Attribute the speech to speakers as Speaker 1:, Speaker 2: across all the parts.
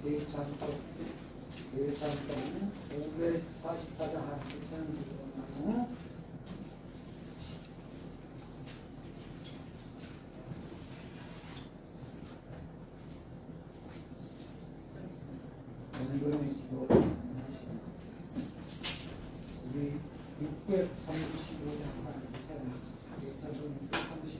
Speaker 1: 대찬동 544장 대찬동 우리 635장 대찬동 635장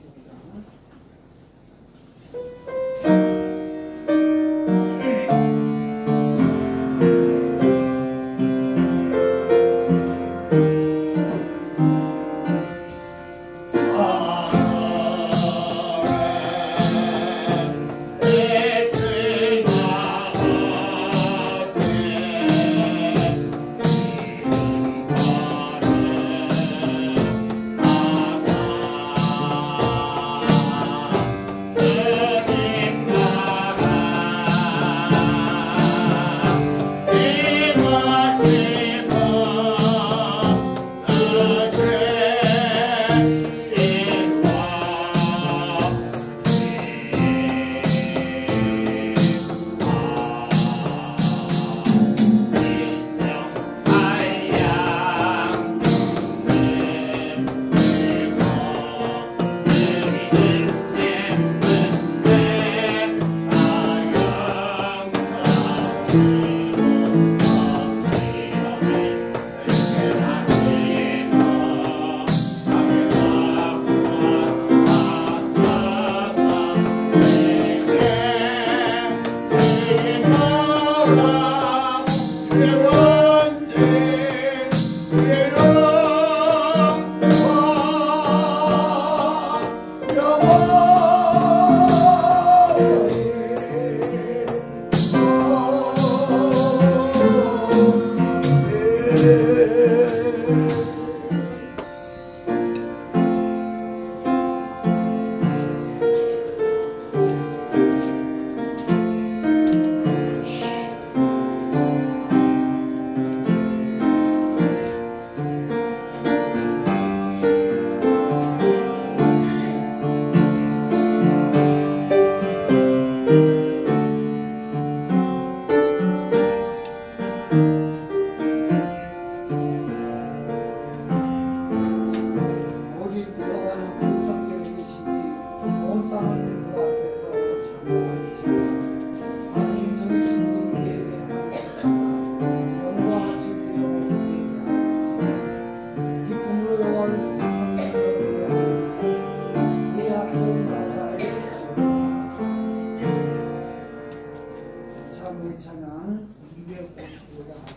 Speaker 1: 찬양 255장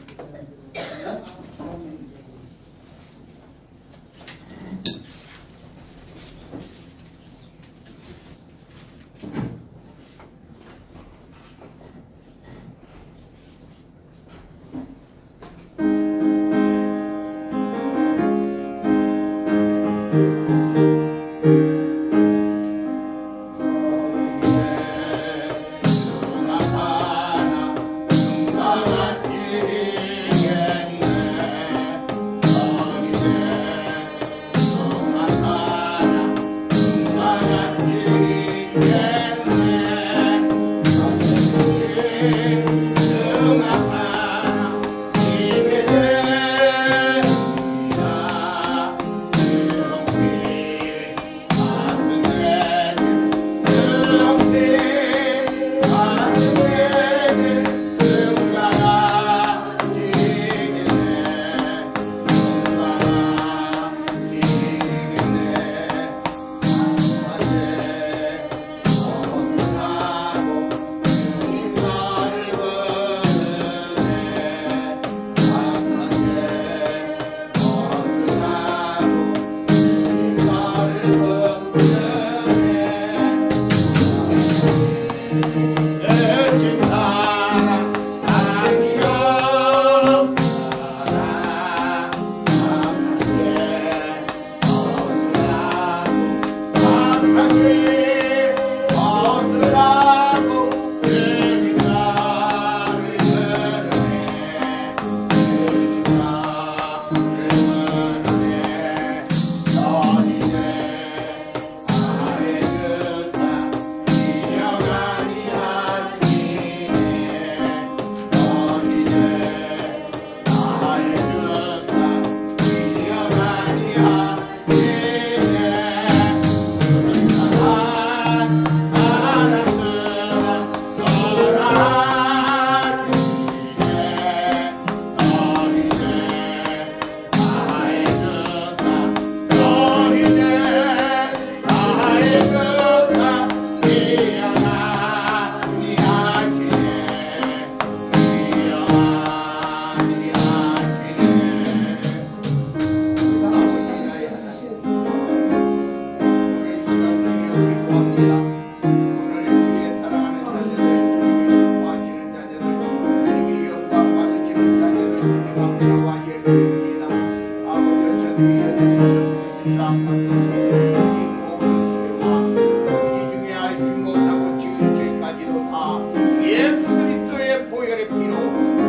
Speaker 2: 예수 그리스도의 보혈의 피로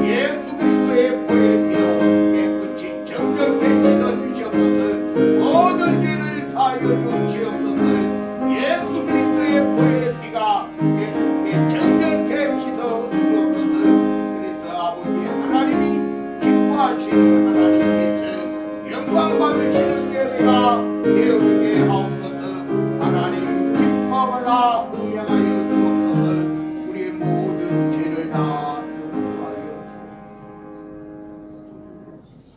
Speaker 2: 예수 그리스도의 보혈의 피로 깨끗이 정결케 씻어주시옵소서. 모든 죄를 사하여 주시옵소서. 예수 그리스도의 보혈의 피가 깨끗게 정결케 씻어주옵소서. 그래서 아버지 하나님이 기뻐하시는 하나님께서 영광 받으시는 예배가 되어지게 하옵소서. 하나님 기뻐하라 분명하여 주옵소서. 우리의 모든 죄를 다 용서하여 주옵소서.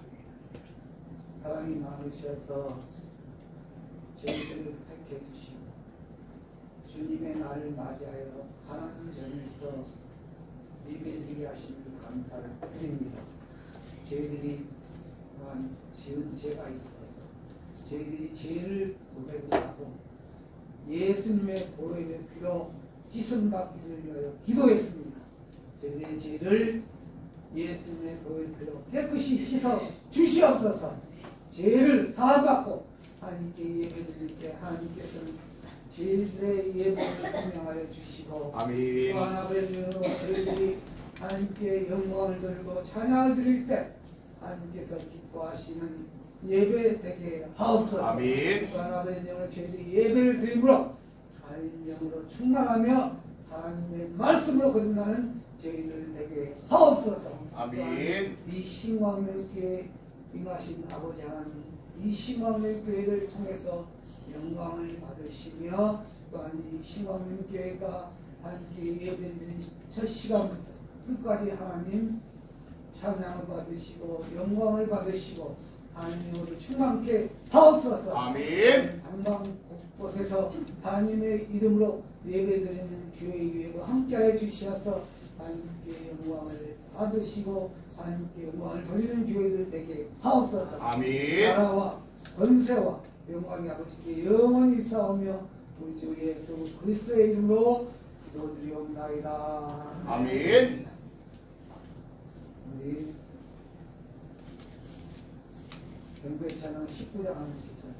Speaker 1: 사랑이 많으셔서 저희들을 택해 주시고 주님의 날을 맞이하여 하나님 전에서 예배드리게 하심을 감사를 드립니다. 저희들이 또한 지은 죄가 있어서 저희들이 죄를 고백하고 예수님의 보혈의 피로 씻음받기를 위하여 기도했습니다. 저희들의 죄를 예수님의 보혈의 피로 깨끗이 씻어 주시옵소서. 죄를 사함받고 하나님께 예배드릴 때 하나님께서는 저희들의 예배를 분명하여 주시고
Speaker 2: 아멘.
Speaker 1: 또한 아버지로 저희들이 하나님께 영광을 돌리고 찬양을 드릴 때 하나님께서 기뻐하시는 예배 되게 하옵소서.
Speaker 2: 아멘.
Speaker 1: 또한 아버지로 저희들이 예배를 드림으로 하나님 영으로 충만하며 하나님의 말씀으로 거듭나는 저희들 되게 하옵소서.
Speaker 2: 아멘.
Speaker 1: 이 신광명교회 임하신 아버지 하나님, 이 신광명교회를 통해서 영광을 받으시며 또한 이 신광명교회가 함께 예배드린 첫 시간부터 끝까지 하나님 찬양을 받으시고 영광을 받으시고 하나님으로 충만케 하옵소서.
Speaker 2: 아멘.
Speaker 1: 방방 곳곳에서 하나님의 이름으로 예배드리는 교회 위에도 함께하여 주시어서 하나님께 영광을 받으시고 하나님께 영광을 돌리는 교회들 되게 하옵소서.
Speaker 2: 아멘.
Speaker 1: 나라와 권세와 영광이 아버지께 영원히 싸우며 우리 주 예수 그리스도의 이름으로 기도드리옵나이다.
Speaker 2: 아멘.
Speaker 1: 우리 경배 찬양 19장 하는 시절.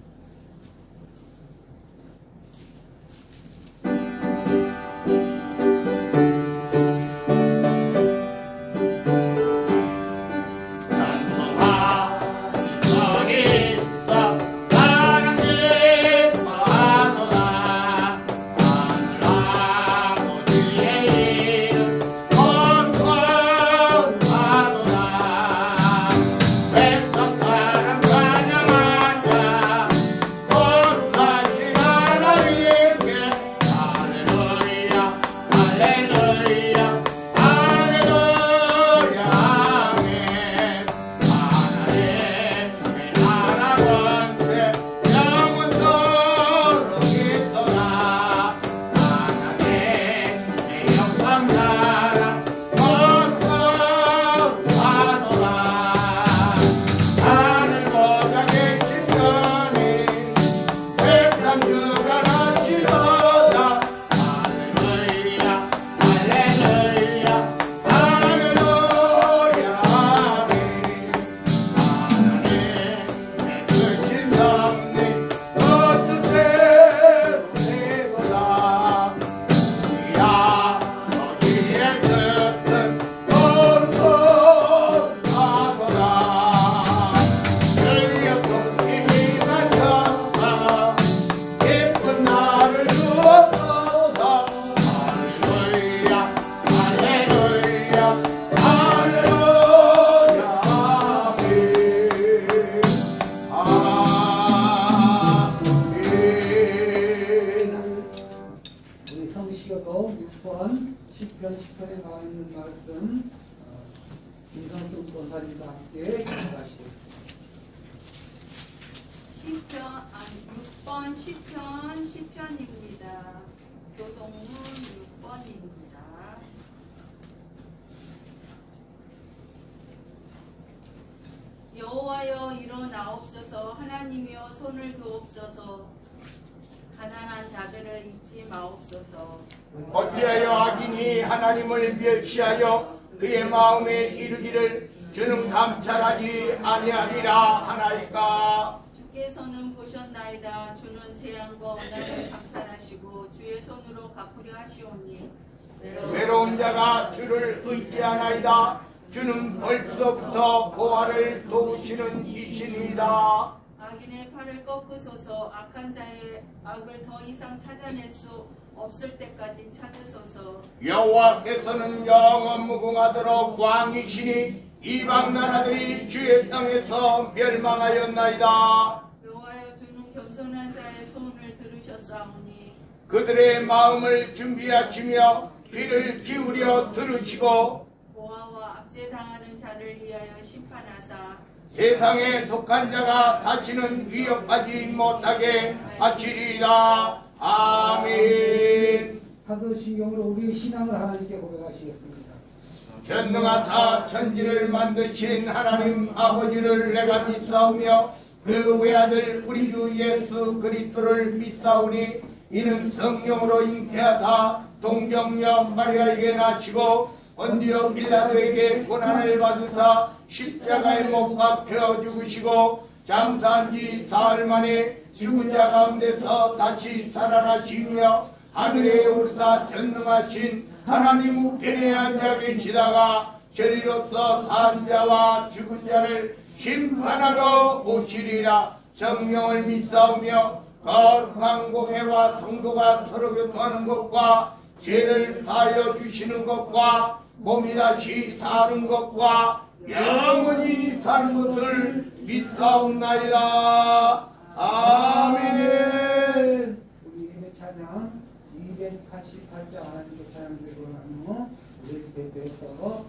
Speaker 1: 성시교도 6번 10편 10편에 나와 있는 말씀 김성준 권사님과 함께 하시겠습니다.
Speaker 3: 6번 10편입니다. 교동문 6번입니다. 여호와여 일어나옵소서. 하나님이여 손을 두옵소서. 가난한 자들을 잊지 마옵소서.
Speaker 2: 어찌하여 악인이 하나님을 멸시하여 그의 마음에 이르기를 주는 감찰하지 아니하리라 하나이까.
Speaker 3: 주께서는 보셨나이다. 주는 재앙과 원한을 감찰하시고 주의 손으로 갚으려 하시오니
Speaker 2: 외로운 속한 자가 주를 의지하나이다. 주는 벌써부터 고아를 도우시는 이신이다.
Speaker 3: 악인의 팔을 꺾으소서. 악한 자의 악을 더 이상 찾아낼 수 없을 때까지 찾으소서.
Speaker 2: 여호와께서는 영원 무궁하도록 왕이시니 이방 나라들이 주의 땅에서 멸망하였나이다.
Speaker 3: 여호와여, 주는 겸손한 자의 소원을 들으셨사오니
Speaker 2: 그들의 마음을 준비하시며 귀를 기울여 들으시고
Speaker 3: 고아와 압제당하는 자를 위하여 심판하사
Speaker 2: 세상에 속한 자가 다시는 위협하지 못하게 하시리이다. 아멘.
Speaker 1: 사도신경으로 우리의 신앙을 하나님께 고백하시겠습니다.
Speaker 2: 전능하사 천지를 만드신 하나님 아버지를 내가 믿사오며 그 외아들 우리 주 예수 그리스도를 믿사오니 이는 성령으로 잉태하사 동정녀 마리아에게 나시고 본디오 빌라도에게 고난을 받으사 십자가에 못 박혀 죽으시고 장사한 지 사흘 만에 죽은 자 가운데서 다시 살아나시며 하늘에 오르사 전능하신 하나님 우편에 앉아 계시다가 저리로서 산 자와 죽은 자를 심판하러 오시리라. 성령을 믿사오며 거룩한 공회와 성도가 서로 교통하는 것과 죄를 사하여 주시는 것과 몸이 다시 사는 것과 영원히 사는 것을 믿사옵나이다. 아멘.
Speaker 1: 우리 예배 찬양 288장 하나님께 찬양드리고 난 후 우리 대표에서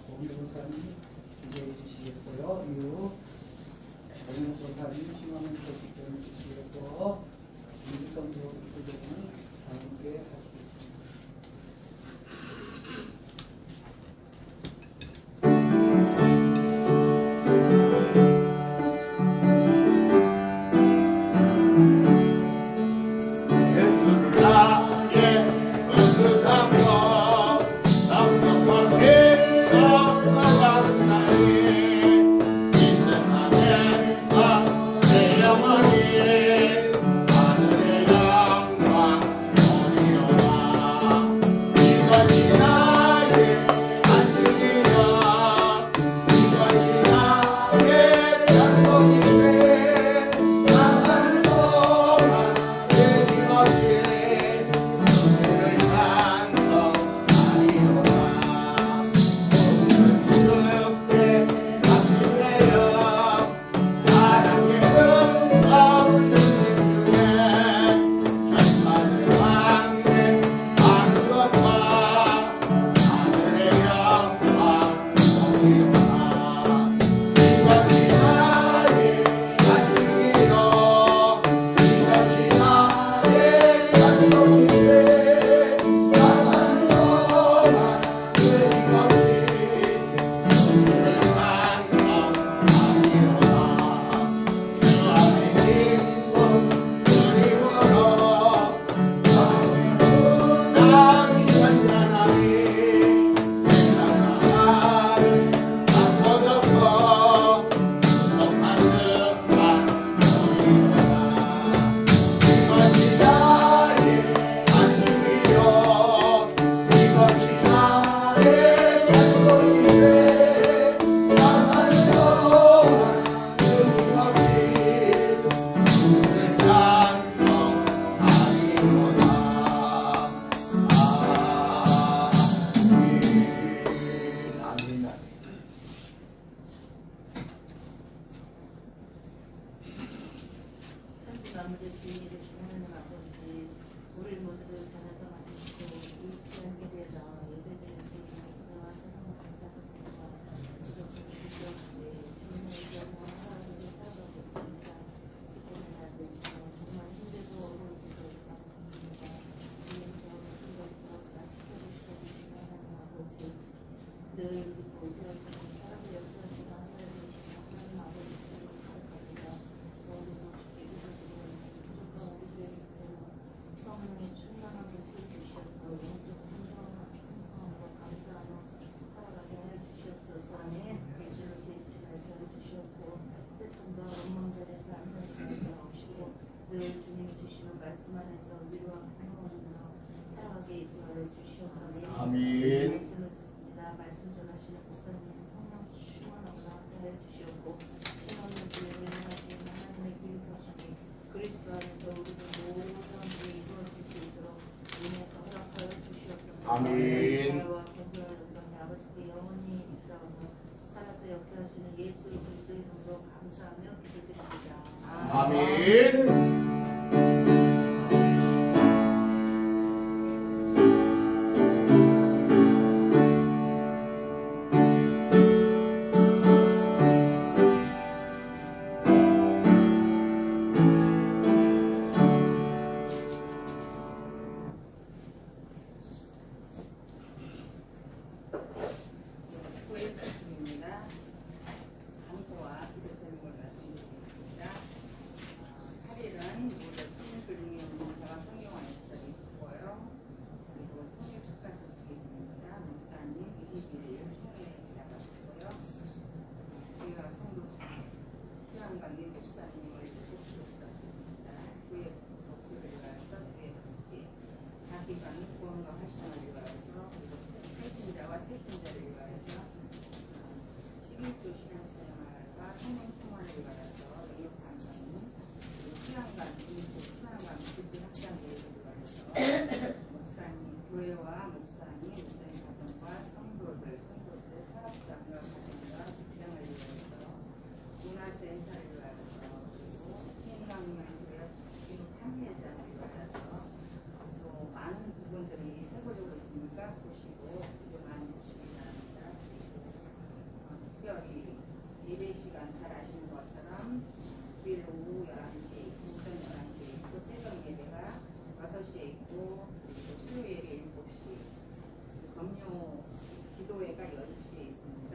Speaker 1: 공동사님 기도해 주시겠고요. 이후 정영선사님 심화문 소식 전해 주시겠고 김일성교 기도는 함께 하시겠습니다.
Speaker 4: 아무리 주인이 되신 하나님 아버지, 우리 모두를 전하서 만드시고 이 귀한 길에서 예배드릴 수 있는 그와 사랑을 감사드립니다. 지독한 기적에 주님의 의견을 하나님을 살아가고 있습니다. 기쁨의 날들에서 정말 힘들고 어려울 때도 많았습니다. 주님 저를 힘들어서 다 지켜주시고 계신 하나님 아버지, 늘 믿고 의지하고 사랑을 역사하시는 하나님 되시는 하나님 아버지를 감사합니다. 너무도 주께 기도드리는 부족한 우리 교회 성령의 충만함을 채워주셔서 영적 풍성함과 감사하며 살아가게 하여 주시옵소서. 백지로 제지치 발표 주시옵고 슬픔과 원망전에서 안전시키지 마시고 늘 주님이 주시는 말씀 안에서 위로와 평안을 살아가게 하여 주시옵소서.
Speaker 2: 아멘.
Speaker 4: 말씀을 나라와 권세와 영광이 아버지께 영원히 있사오며 살아서 역사하시는 예수 그리스도의 이름으로 감사하며 기도드립니다.
Speaker 2: 아멘.
Speaker 5: 고해수입니다. 강도와 기도 설명을 말씀드리겠습니다. 8일은 모두 신술링의 운동사가 성경화에서 있고요. 그리고 성경 축하 소식이 됩니다. 목사님 21일 총회에 나가시고요. 저희가 성도 희망관계 목사님을 소식했습니다. 그의 목표를 위하여서 그의 같이 자기관 구원과 활성화를 위하여서 그리고 새신자와 새신자를 위하여서 11조 신앙생활과 성령 충만을 위하여서 의욕한다는 수양관, 수양관 실질 확장 계획을 위하여서 목사님, 교회와 목사님 가정과 성도들, 사업장과 가정과 직장을 위하여서 문화센터를 위하여서 그리고 신강명교회 기록 판매자를 위하여서 또 많은 부분들이 세부적으로 있으니까 보시고 또 많이 보시기 바랍니다. 특별히 예배 시간 잘 아시는 것처럼 주일 오후 11시, 오전 11시, 또 새벽 예배가 6시에 있고 그리고 수요일에 7시, 금요 기도회가 10시에 있습니다.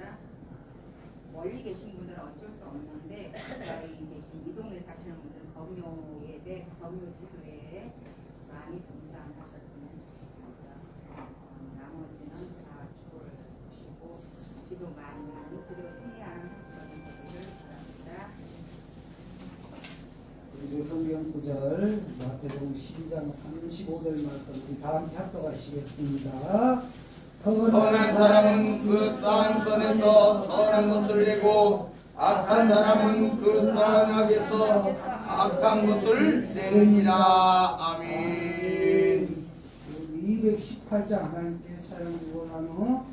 Speaker 5: 멀리 계신 분들은 어쩔 수 없는데 가까이 계신 이 동네 사시는 분들은 금요 예배, 금요 기도회에 많이 동참하셨으면 좋겠습니다. 나머지는 다 주를 보시고 기도 많이 하고 그리고 승리하는 그런 것들을 바랍니다.
Speaker 1: 이제 성경 구절 마태복음 12장 35절 말씀 다 함께 합독하시겠습니다.
Speaker 2: 선한 사람은 그 쌓은 선에서 선한 것을 내고 악한 사람은 그 쌓은 악에서 악한 것을 내느니라. 아멘.
Speaker 1: 218장 하나님께 찬양드리고 난 후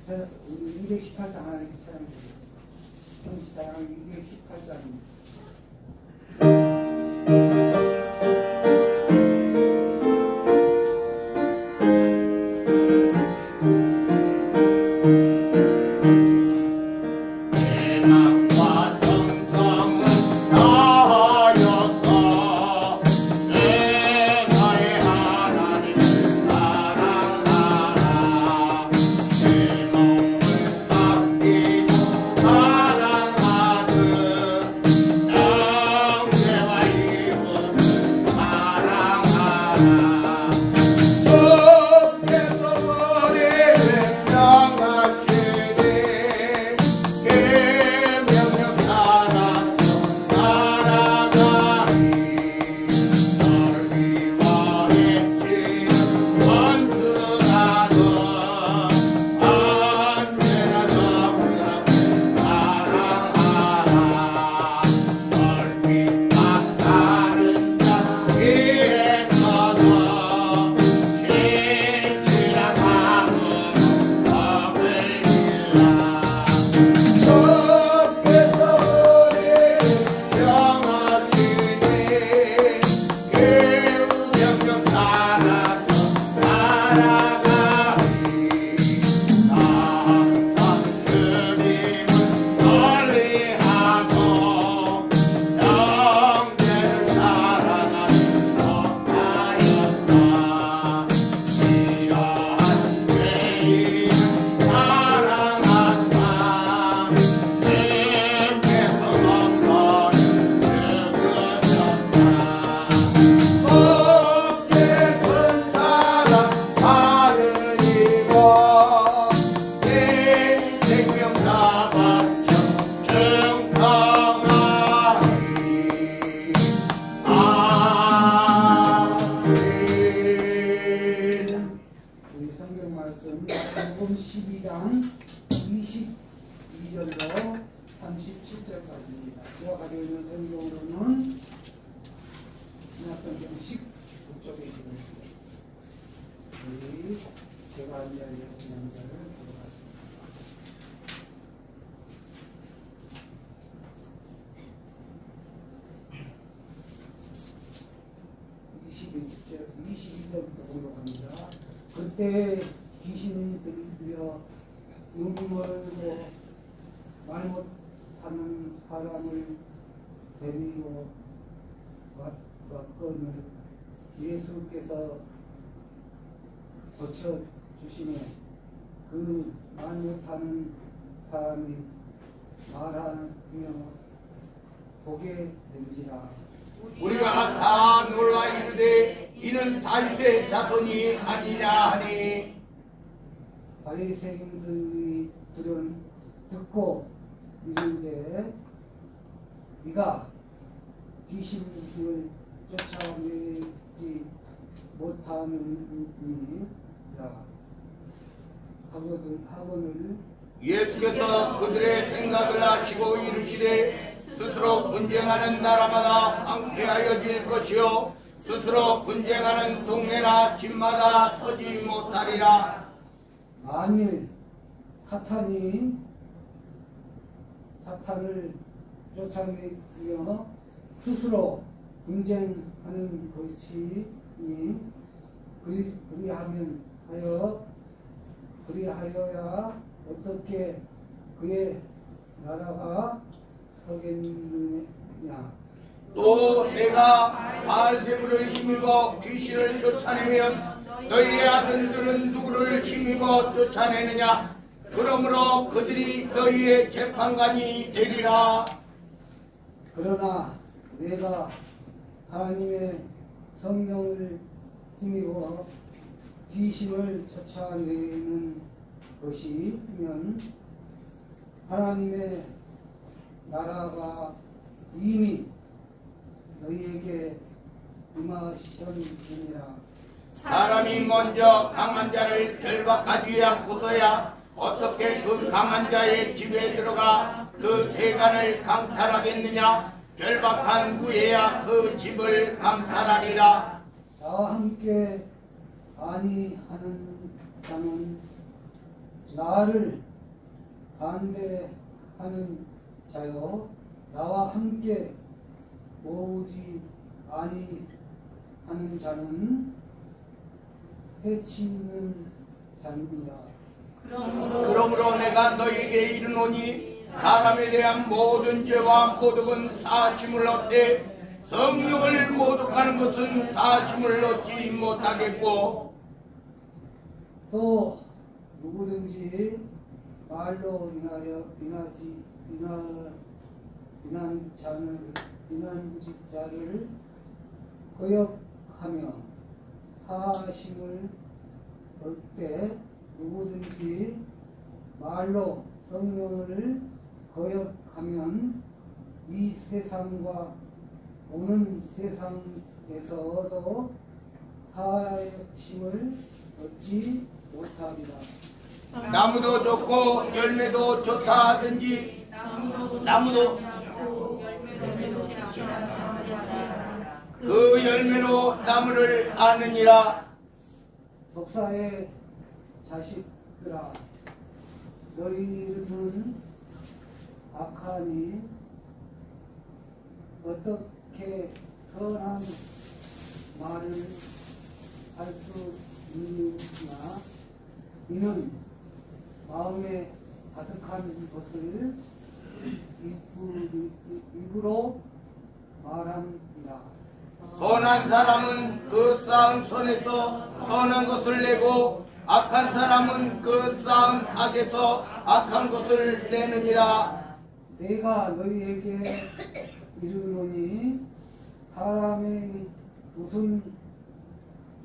Speaker 1: 218장 하나님께 찬양드립니다. 평시찬양 218장입니다. 마태복음 12장 22절로 37절까지입니다. 제가 가지고 있는 성경으로는 신약성경 19쪽에 있습니다. 우리 제가 한 자리에 진행자를 들어갔습니다. 22절부터 공독합니다. 그때 귀신이 들려 눈이 멀고 말 못하는 사람을 데리고 왔거늘 예수께서 고쳐주시매 그 말 못하는 사람이 말하며 보게 된지라.
Speaker 2: 우리가 다 놀라 이르되 이는 다윗의 자손이 아니냐 하니
Speaker 1: 바리새인들이 듣고 이르되 이가 귀신을 쫓아내지 못하느니라 하거늘
Speaker 2: 예수께서 그들의 생각을 아시고 이르시되 스스로 분쟁하는 나라마다 황폐하여질 것이요 스스로 분쟁하는 동네나 집마다 서지 못하리라.
Speaker 1: 만일 사탄을 쫓아내며 스스로 분쟁하는 것이니 그리하여야 어떻게 그의 나라가 서겠느냐.
Speaker 2: 또 내가 바알세불을 힘입어 귀신을 쫓아내면 너희의 아들들은 누구를 힘입어 쫓아내느냐. 그러므로 그들이 너희의 재판관이 되리라.
Speaker 1: 그러나 내가 하나님의 성령을 힘입어 귀신을 쫓아내는 것이면 하나님의 나라가 이미 너희에게 임하셨느니라.
Speaker 2: 사람이 먼저 강한 자를 결박하지 않고서야 어떻게 그 강한 자의 집에 들어가 그 세간을 강탈하겠느냐. 결박한 후에야 그 집을 강탈하리라.
Speaker 1: 나와 함께 아니하는 자는 나를 반대하는 자요 나와 함께 오지 아니하는 자는 해치는 자니라.
Speaker 2: 그러므로 내가 너희에게 이르노니 사람에 대한 모든 죄와 모독은 사함을 얻되 성령을 모독하는 것은 사함을 얻지 못하겠고
Speaker 1: 또 누구든지 말로 인한 자를 거역하며 사심을 얻되 누구든지 말로 성령을 거역하면 이 세상과 오는 세상에서도 사심을 얻지 못하리라.
Speaker 2: 나무도 좋고 열매도 좋다 하든지 나무도 그 열매로 나무를 아느니라.
Speaker 1: 독사의 자식들아 너희는 악하니 어떻게 선한 말을 할 수 있느냐. 이는 마음에 가득한 것을 입으로 말합니다.
Speaker 2: 선한 사람은 그 쌓은 손에서 선한 것을 내고 악한 사람은 그 쌓은 악에서 악한 것을 내느니라.
Speaker 1: 내가 너희에게 이르노니 사람의 무슨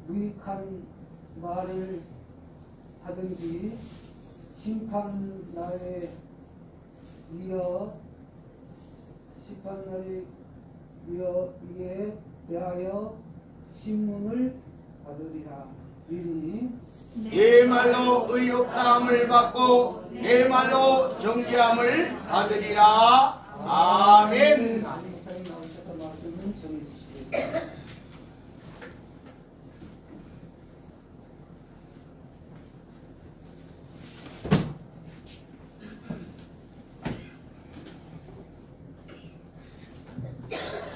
Speaker 1: 무익한 말을 하든지 심판날에 이에 대하여 신문을 받으리라. 이르니
Speaker 2: 내 말로 의롭다함을 받고 내 말로 정죄함을 받으리라. 아멘.
Speaker 1: 목사님 나오셔서 말씀을 전해 주시겠습니다.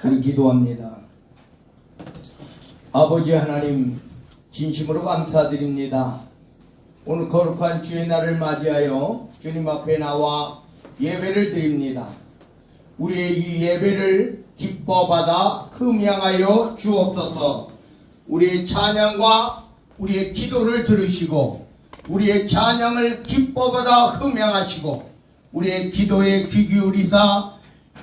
Speaker 2: 우리 기도합니다. 아버지 하나님, 진심으로 감사드립니다. 오늘 거룩한 주의 날을 맞이하여 주님 앞에 나와 예배를 드립니다. 우리의 이 예배를 기뻐받아 흠양하여 주옵소서. 우리의 찬양과 우리의 기도를 들으시고 우리의 찬양을 기뻐받아 흠양하시고 우리의 기도에 귀 기울이사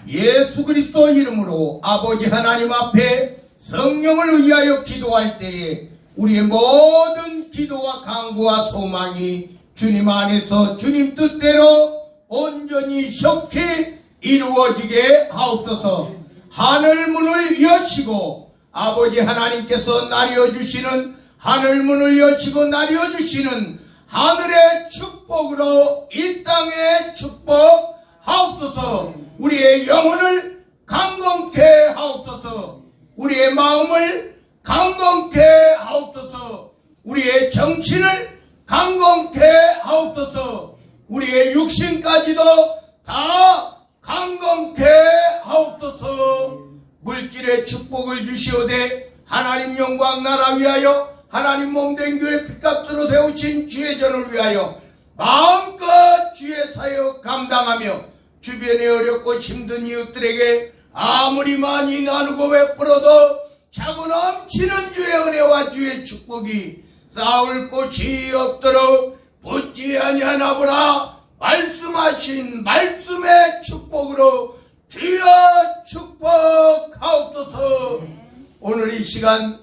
Speaker 2: 예수 그리스도 이름으로 아버지 하나님 앞에 성령을 의하여 기도할 때에 우리의 모든 기도와 간구와 소망이 주님 안에서 주님 뜻대로 온전히 속히 이루어지게 하옵소서. 하늘문을 여시고 아버지 하나님께서 나뉘어주시는 하늘문을 여시고 나뉘어주시는 하늘의 축복으로 이 땅의 축복 하옵소서. 우리의 영혼을 강건케 하옵소서. 우리의 마음을 강건케 하옵소서. 우리의 정신을 강건케 하옵소서. 우리의 육신까지도 다 강건케 하옵소서. 물질의 축복을 주시오되 하나님 영광 나라 위하여 하나님 몸된 교회 핏값으로 세우신 주의 전을 위하여 마음껏 주의 사역 감당하며 주변에 어렵고 힘든 이웃들에게 아무리 많이 나누고 베풀어도 차고 넘치는 주의 은혜와 주의 축복이 쌓을 곳이 없도록 붙지 아니하나보라 말씀하신 말씀의 축복으로 주여 축복하옵소서. 오늘 이 시간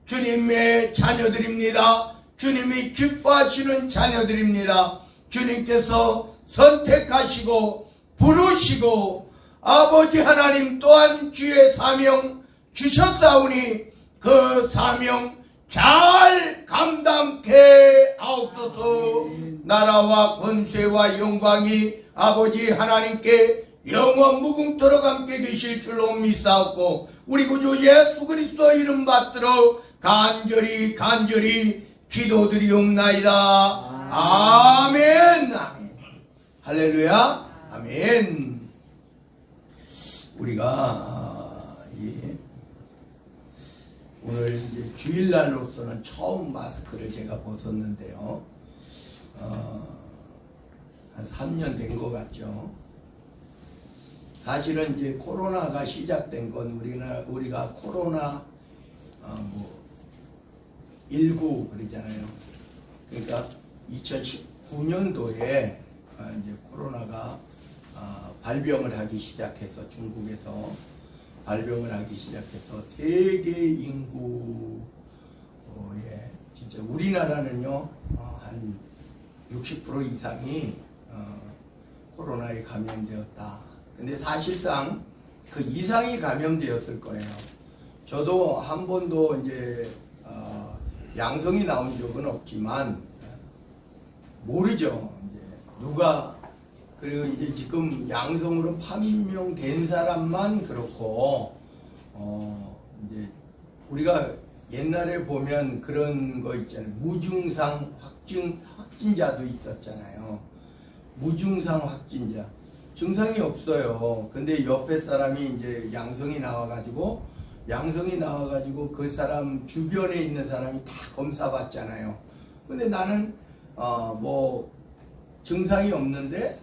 Speaker 2: 주님의 자녀들입니다. 주님이 기뻐하시는 자녀들입니다. 주님께서 선택하시고 부르시고 아버지 하나님 또한 주의 사명 주셨사오니 그 사명 잘 감당케 하옵소서. 나라와 권세와 영광이 아버지 하나님께 영원 무궁토록 함께 계실 줄로 믿사옵고 우리 구주 예수 그리스도 이름 받들어 간절히 기도드리옵나이다. 아멘. 아멘. 할렐루야. 아멘. 우리가 오늘 이제 주일날로서는 처음 마스크를 제가 벗었는데요. 한 3년 된 것 같죠. 사실은 이제 코로나가 시작된 건 우리가 코로나 19 그러잖아요. 그러니까 2019년도에 이제 코로나가 발병을 하기 시작해서 중국에서 발병을 하기 시작해서 세계 인구의 진짜 우리나라는요 한 60% 이상이 코로나에 감염되었다. 근데 사실상 그 이상이 감염되었을 거예요. 저도 한 번도 이제 양성이 나온 적은 없지만 모르죠. 이제 누가 그리고 이제 지금 양성으로 판명된 사람만 그렇고 이제 우리가 옛날에 보면 그런 거 있잖아요. 무증상 확진자도 있었잖아요. 무증상 확진자. 증상이 없어요. 근데 옆에 사람이 이제 양성이 나와가지고 그 사람 주변에 있는 사람이 다 검사 받잖아요. 근데 나는 뭐 증상이 없는데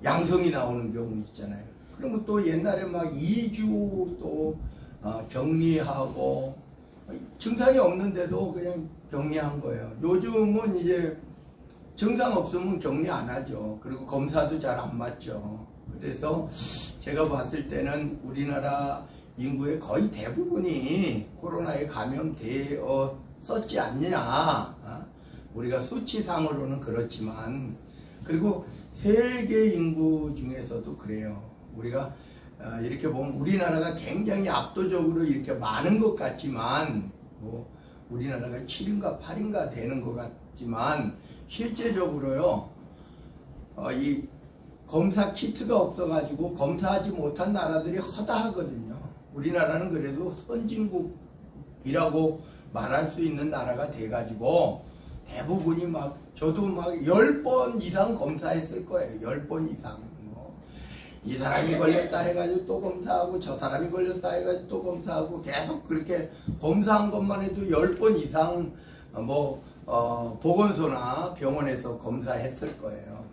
Speaker 2: 양성이 나오는 경우 있잖아요. 그러면 또 옛날에 막 2주 또 격리하고 증상이 없는데도 그냥 격리한 거예요. 요즘은 이제 증상 없으면 격리 안 하죠. 그리고 검사도 잘 안 받죠. 그래서 제가 봤을 때는 우리나라 인구의 거의 대부분이 코로나에 감염되었었지 않느냐. 우리가 수치상으로는 그렇지만 그리고 세계 인구 중에서도 그래요. 우리가 이렇게 보면 우리나라가 굉장히 압도적으로 이렇게 많은 것 같지만 뭐 우리나라가 7인가 8인가 되는 것 같지만 실제적으로요 이 검사 키트가 없어가지고 검사하지 못한 나라들이 허다하거든요. 우리나라는 그래도 선진국이라고 말할 수 있는 나라가 돼가지고 대부분이 저도 10번 이상 검사했을 거예요. 10번 이상. 이 사람이 걸렸다 해가지고 또 검사하고 저 사람이 걸렸다 해가지고 또 검사하고 계속 그렇게 검사한 것만 해도 10번 이상 보건소나 병원에서 검사했을 거예요.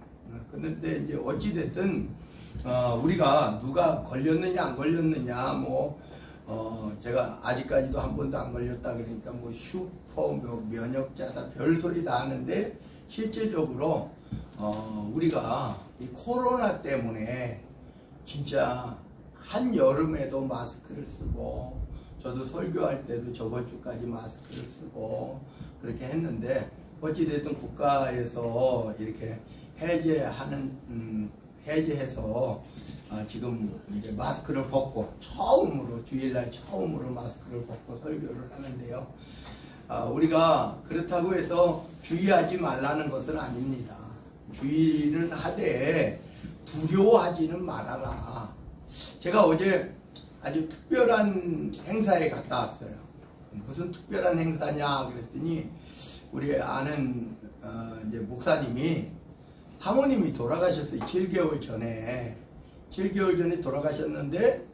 Speaker 2: 그런데 이제 어찌됐든 우리가 누가 걸렸느냐 안 걸렸느냐 제가 아직까지도 한 번도 안 걸렸다 그러니까 슈퍼 면역자다 별소리 다 하는데 실제적으로 우리가 이 코로나 때문에 진짜 한여름에도 마스크를 쓰고 저도 설교할 때도 저번 주까지 마스크를 쓰고 그렇게 했는데 어찌됐든 국가에서 이렇게 해제해서 지금 이제 마스크를 벗고 주일날 처음으로 마스크를 벗고 설교를 하는데요. 우리가 그렇다고 해서 주의하지 말라는 것은 아닙니다. 주의는 하되 두려워하지는 말아라. 제가 어제 아주 특별한 행사에 갔다 왔어요. 무슨 특별한 행사냐 그랬더니 우리 아는 이제 목사님이 사모님이 돌아가셨어요. 7개월 전에 돌아가셨는데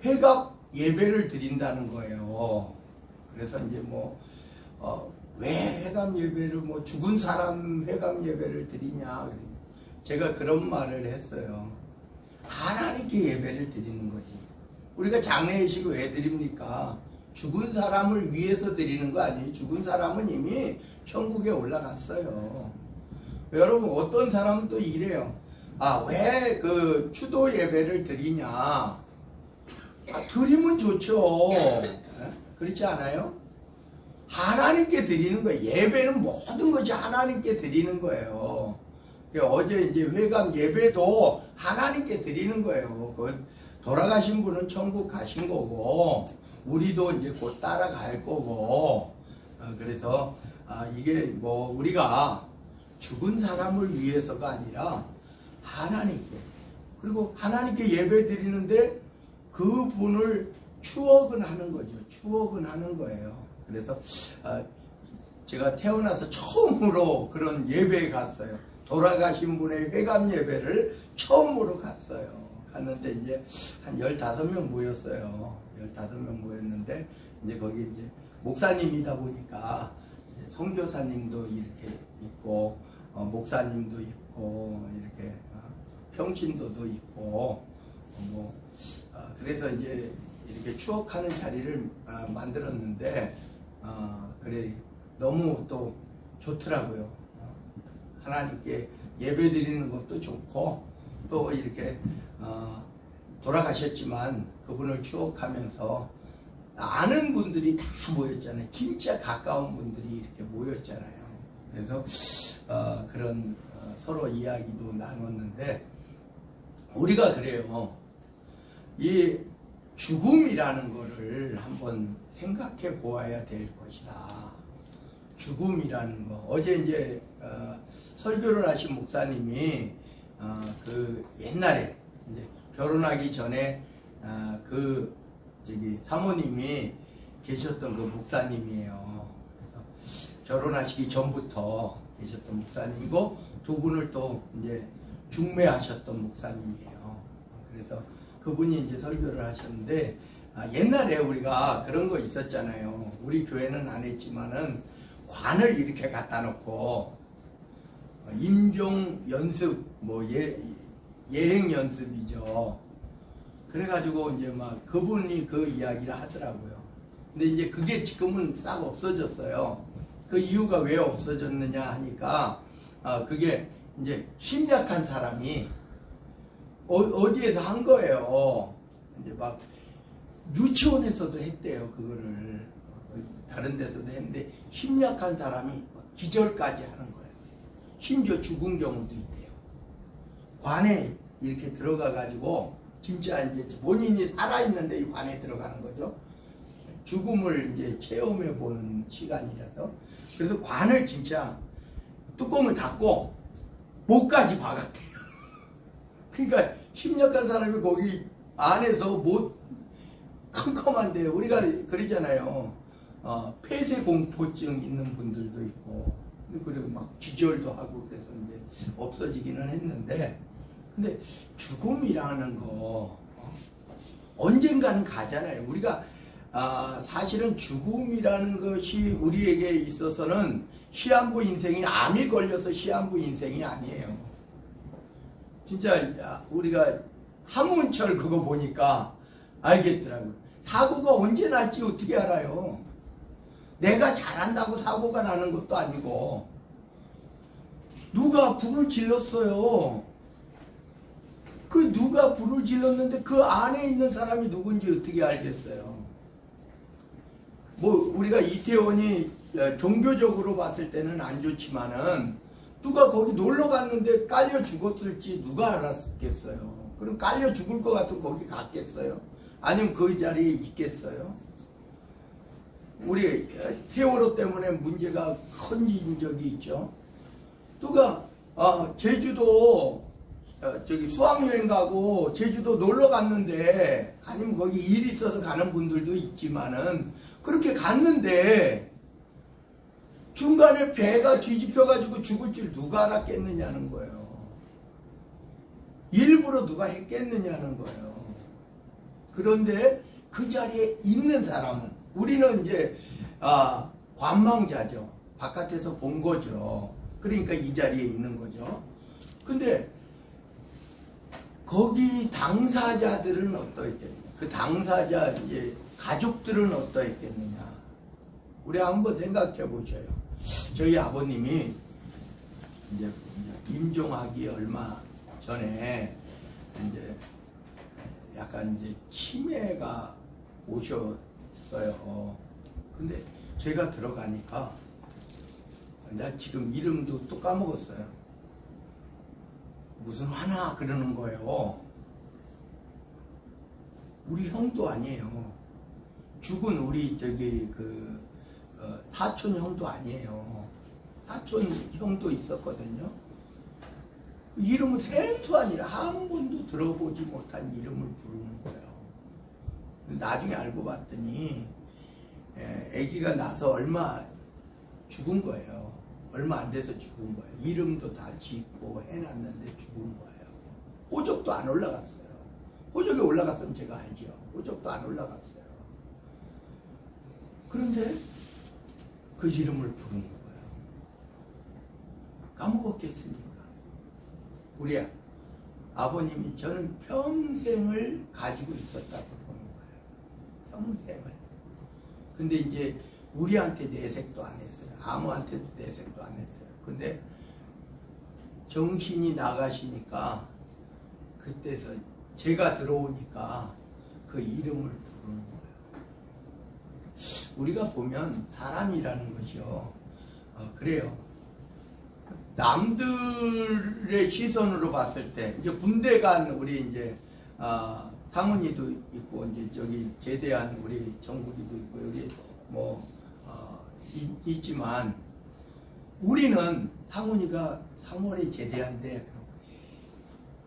Speaker 2: 회갑 예배를 드린다는 거예요. 그래서 이제 왜 회감 예배를 죽은 사람 회감 예배를 드리냐. 제가 그런 말을 했어요. 하나님께 예배를 드리는 거지. 우리가 장례의식 왜 드립니까? 죽은 사람을 위해서 드리는 거 아니에요. 죽은 사람은 이미 천국에 올라갔어요. 여러분 어떤 사람은 또 이래요. 왜 그 추도 예배를 드리냐. 드리면 좋죠. 그렇지 않아요? 하나님께 드리는 거예요. 예배는 모든 것이 하나님께 드리는 거예요. 어제 이제 회감 예배도 하나님께 드리는 거예요. 돌아가신 분은 천국 가신 거고, 우리도 이제 곧 따라갈 거고, 그래서 이게 우리가 죽은 사람을 위해서가 아니라 하나님께, 그리고 하나님께 예배 드리는데 그분을 추억은 하는 거죠. 추억은 하는 거예요. 그래서 제가 태어나서 처음으로 그런 예배에 갔어요. 돌아가신 분의 회감 예배를 처음으로 갔어요. 갔는데 이제 한 15명 모였어요. 15명 모였는데 이제 거기 이제 목사님이다 보니까 이제 선교사님도 이렇게 있고 목사님도 있고 이렇게 평신도도 있고 그래서 이제 이렇게 추억하는 자리를 만들었는데 그래 너무 또 좋더라고요. 하나님께 예배 드리는 것도 좋고 또 이렇게 돌아가셨지만 그분을 추억하면서 아는 분들이 다 모였잖아요. 진짜 가까운 분들이 이렇게 모였잖아요. 그래서 그런 서로 이야기도 나눴는데 우리가 그래요. 이 죽음이라는 거를 한번 생각해 보아야 될 것이다. 죽음이라는 거. 어제 이제 설교를 하신 목사님이 그 옛날에 이제 결혼하기 전에 사모님이 계셨던 그 목사님이에요. 그래서 결혼하시기 전부터 계셨던 목사님이고 두 분을 또 이제 중매하셨던 목사님이에요. 그래서 그분이 이제 설교를 하셨는데 옛날에 우리가 그런 거 있었잖아요. 우리 교회는 안 했지만은 관을 이렇게 갖다 놓고 임종 연습 예행 연습이죠. 그래가지고 이제 막 그분이 그 이야기를 하더라고요. 근데 이제 그게 지금은 싹 없어졌어요. 그 이유가 왜 없어졌느냐 하니까 그게 이제 심약한 사람이 어디에서 한 거예요. 이제 막 유치원에서도 했대요. 그거를 다른 데서도 했는데 심약한 사람이 기절까지 하는 거예요. 심지어 죽은 경우도 있대요. 관에 이렇게 들어가 가지고 진짜 이제 본인이 살아있는데 이 관에 들어가는 거죠. 죽음을 이제 체험해 보는 시간이라서. 그래서 관을 진짜 뚜껑을 닫고 목까지 박았대요. 그러니까 심약한 사람이 거기 안에서 못 컴컴한데 우리가 그러잖아요. 폐쇄공포증 있는 분들도 있고 그리고 막 기절도 하고 그래서 이제 없어지기는 했는데 근데 죽음이라는 거 언젠가는 가잖아요. 우리가 사실은 죽음이라는 것이 우리에게 있어서는 시한부 인생이 암이 걸려서 시한부 인생이 아니에요. 진짜 우리가 한문철 그거 보니까 알겠더라고요. 사고가 언제 날지 어떻게 알아요? 내가 잘한다고 사고가 나는 것도 아니고 누가 불을 질렀어요. 그 누가 불을 질렀는데 그 안에 있는 사람이 누군지 어떻게 알겠어요? 뭐 우리가 이태원이 종교적으로 봤을 때는 안 좋지만은 누가 거기 놀러 갔는데 깔려 죽었을지 누가 알았겠어요? 그럼 깔려 죽을 것 같으면 거기 갔겠어요? 아니면 그 자리에 있겠어요? 우리 세월호 때문에 문제가 커진 적이 있죠. 누가 제주도 저기 수학여행 가고 제주도 놀러 갔는데 아니면 거기 일 있어서 가는 분들도 있지만은 그렇게 갔는데 중간에 배가 뒤집혀가지고 죽을 줄 누가 알았겠느냐는 거예요. 일부러 누가 했겠느냐는 거예요. 그런데 그 자리에 있는 사람은 우리는 이제 관망자죠. 바깥에서 본 거죠. 그러니까 이 자리에 있는 거죠. 근데 거기 당사자들은 어떠했겠느냐? 그 당사자 이제 가족들은 어떠했겠느냐? 우리 한번 생각해 보셔요. 저희 아버님이 이제 임종하기 얼마 전에 이제 약간 이제 치매가 오셨어요. 근데 제가 들어가니까 나 지금 이름도 또 까먹었어요. 무슨 하나 그러는 거예요. 우리 형도 아니에요. 죽은 우리 저기 사촌 형도 아니에요. 사촌 형도 있었거든요. 그 이름은 생소하니라 한 번도 들어보지 못한 이름을 부르는 거예요. 나중에 알고 봤더니 아기가 나서 얼마 죽은 거예요. 얼마 안 돼서 죽은 거예요. 이름도 다 짓고 해놨는데 죽은 거예요. 호적도 안 올라갔어요. 호적에 올라갔으면 제가 알죠. 호적도 안 올라갔어요. 그런데 그 이름을 부르는 거예요. 까먹었겠습니까? 우리 아버님이 저는 평생을 가지고 있었다고 보는 거예요. 평생을. 근데 이제 우리한테 내색도 안 했어요. 아무한테도 내색도 안 했어요. 근데 정신이 나가시니까 그때서 제가 들어오니까 그 이름을 부르는 거예요. 우리가 보면 사람이라는 것이요. 그래요. 남들의 시선으로 봤을 때 이제 군대 간 우리 이제 상훈이도 있고 이제 저기 제대한 우리 정국이도 있고 여기 뭐 있지만 우리는 상훈이가 3월에 제대한데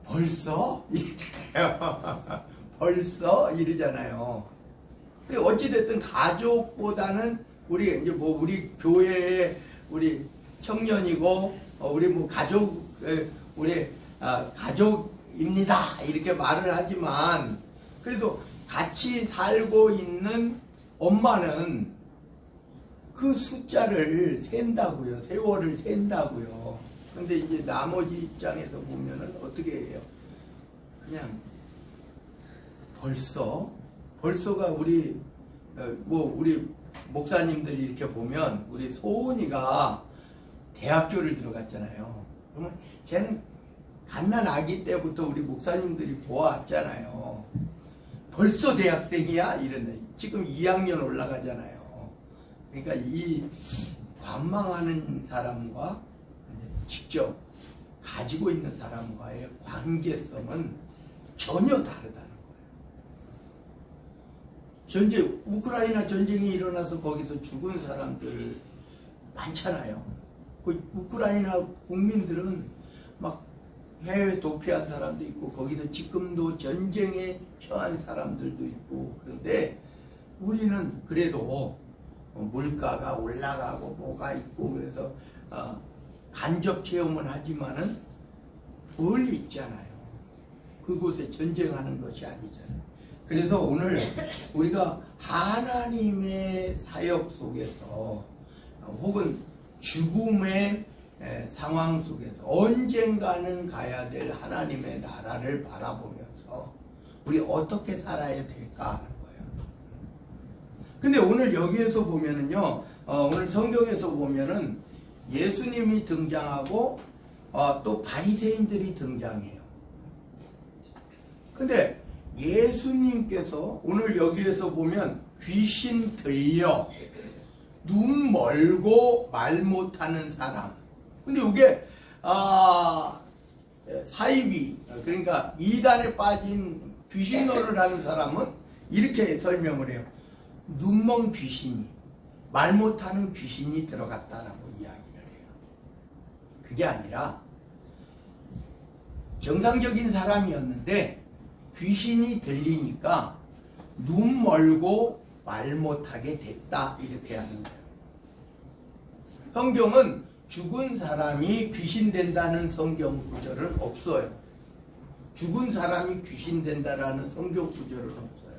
Speaker 2: 벌써 이러잖아요. 벌써 이러잖아요. 어찌됐든 가족보다는 우리 이제 뭐 우리 교회의 우리 청년이고 우리 뭐 가족 우리 가족입니다 이렇게 말을 하지만 그래도 같이 살고 있는 엄마는 그 숫자를 센다고요. 세월을 센다고요. 근데 이제 나머지 입장에서 보면은 어떻게 해요? 그냥 벌써가 우리 뭐 우리 목사님들이 이렇게 보면 우리 소은이가 대학교를 들어갔잖아요. 그러면 쟤는 갓난 아기 때부터 우리 목사님들이 보아왔잖아요. 벌써 대학생이야? 이런데 지금 2학년 올라가잖아요. 그러니까 이 관망하는 사람과 직접 가지고 있는 사람과의 관계성은 전혀 다르다는 거예요. 우크라이나 전쟁이 일어나서 거기서 죽은 사람들 많잖아요. 그 우크라이나 국민들은 막 해외 도피한 사람도 있고 거기서 지금도 전쟁에 처한 사람들도 있고 그런데 우리는 그래도 물가가 올라가고 뭐가 있고 그래서 간접 체험은 하지만은 멀리 있잖아요. 그곳에 전쟁하는 것이 아니잖아요. 그래서 오늘 우리가 하나님의 사역 속에서 혹은 죽음의 상황 속에서 언젠가는 가야 될 하나님의 나라를 바라보면서 우리 어떻게 살아야 될까 하는 거예요. 근데 오늘 여기에서 보면은요, 오늘 성경에서 보면은 예수님이 등장하고 또 바리새인들이 등장해요. 근데 예수님께서 오늘 여기에서 보면 귀신 들려 눈 멀고 말 못하는 사람. 근데 이게 사이비, 그러니까 이단에 빠진 귀신론을 하는 사람은 이렇게 설명을 해요. 눈먼 귀신이, 말 못하는 귀신이 들어갔다라고 이야기를 해요. 그게 아니라 정상적인 사람이었는데 귀신이 들리니까 눈 멀고 말 못하게 됐다, 이렇게 하는 거예요. 성경은 죽은 사람이 귀신 된다는 성경 구절은 없어요. 죽은 사람이 귀신 된다라는 성경 구절은 없어요.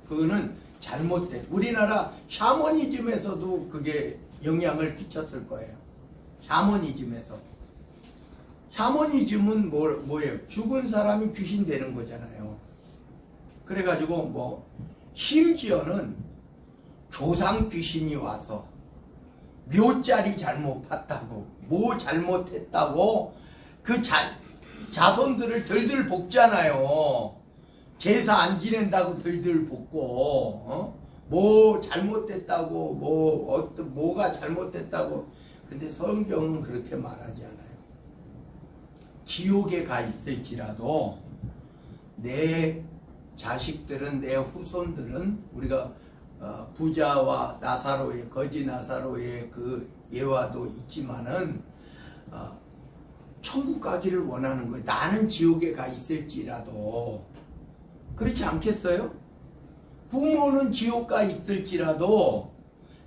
Speaker 2: 그거는 잘못된, 우리나라 샤머니즘에서도 그게 영향을 끼쳤을 거예요. 샤머니즘에서. 샤머니즘은 뭐예요? 죽은 사람이 귀신 되는 거잖아요. 그래가지고 심지어는 조상 귀신이 와서 묘자리 잘못 봤다고, 뭐 잘못했다고 그 자손들을 들들 볶잖아요. 제사 안 지낸다고 들들 볶고, 뭐 잘못됐다고, 뭐가 잘못됐다고. 근데 성경은 그렇게 말하지 않아요. 지옥에 가 있을지라도 내 자식들은, 내 후손들은, 우리가 부자와 나사로의, 거지 나사로의 그 예화도 있지만은 천국 가기를 원하는 거예요. 나는 지옥에 가 있을지라도. 그렇지 않겠어요? 부모는 지옥 가 있을지라도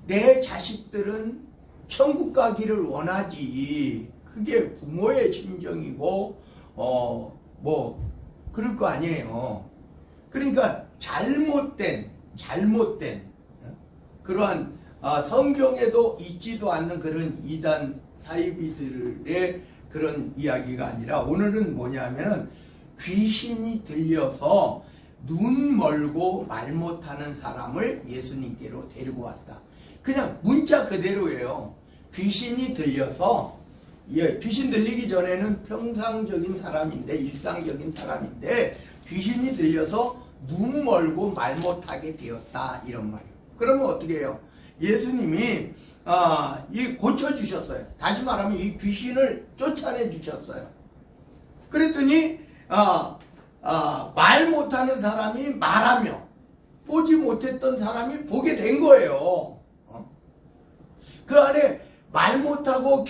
Speaker 2: 내 자식들은 천국 가기를 원하지. 그게 부모의 심정이고 그럴 거 아니에요. 그러니까 잘못된 그러한 성경에도 있지도 않는 그런 이단 사이비들의 그런 이야기가 아니라, 오늘은 뭐냐면은 귀신이 들려서 눈 멀고 말 못하는 사람을 예수님께로 데리고 왔다. 그냥 문자 그대로예요. 귀신이 들려서, 귀신 들리기 전에는 평상적인 사람인데, 일상적인 사람인데 귀신이 들려서 눈 멀고 말 못하게 되었다, 이런 말이에요. 그러면 어떻게 해요? 예수님이 고쳐주셨어요. 다시 말하면 이 귀신을 쫓아내 주셨어요. 그랬더니 말 못하는 사람이 말하며 보지 못했던 사람이 보게 된 거예요. 그 안에 말 못하고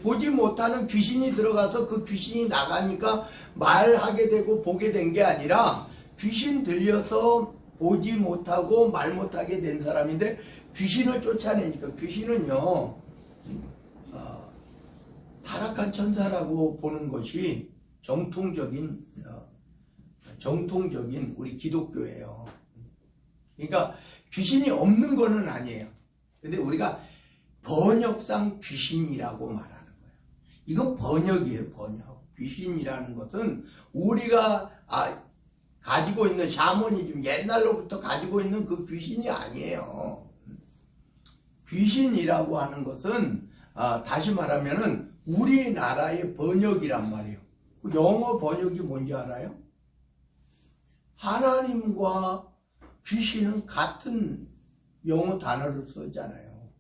Speaker 2: 보지 못하는 귀신이 들어가서 그 귀신이 나가니까 말하게 되고 보게 된 게 아니라, 귀신 들려서 보지 못하고 말 못하게 된 사람인데 귀신을 쫓아내니까, 귀신은요 타락한 천사라고 보는 것이 정통적인 우리 기독교예요. 그러니까 귀신이 없는 거는 아니에요. 근데 우리가 번역상 귀신이라고 말하는 거예요. 이건 번역이에요, 번역. 귀신이라는 것은 우리가 가지고 있는 샤머니즘, 옛날로부터 가지고 있는 그 귀신이 아니에요. 귀신이라고 하는 것은 다시 말하면은 우리나라의 번역이란 말이에요. 영어 번역이 뭔지 알아요? 하나님과 귀신은 같은 영어 단어를 쓰잖아요.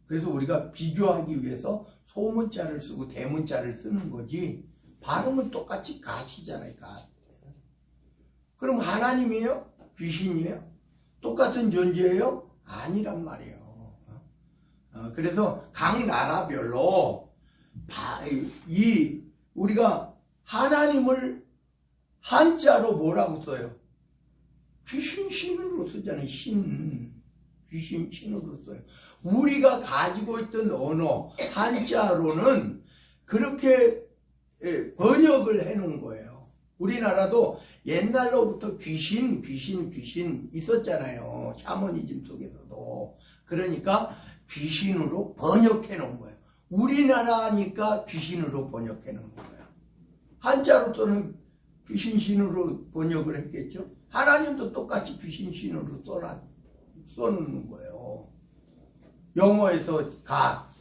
Speaker 2: 그래서 우리가 비교하기 위해서 소문자를 쓰고 대문자를 쓰는 거지, 발음은 똑같이 갓이잖아요. 갓. 그럼 하나님이에요? 귀신이에요? 똑같은 존재예요? 아니란 말이에요. 그래서 각 나라별로 우리가 하나님을 한자로 뭐라고 써요? 귀신으로 쓰잖아요. 귀신으로 써요. 우리가 가지고 있던 언어 한자로는 그렇게 번역을 해놓은 거예요. 우리나라도 옛날로부터 귀신 있었잖아요. 샤머니즘 속에서도. 그러니까 귀신으로 번역해 놓은 거예요. 우리나라니까 귀신으로 번역해 놓은 거예요. 한자로서는 귀신신으로 번역을 했겠죠. 하나님도 똑같이 귀신신으로 써놓는 거예요. 영어에서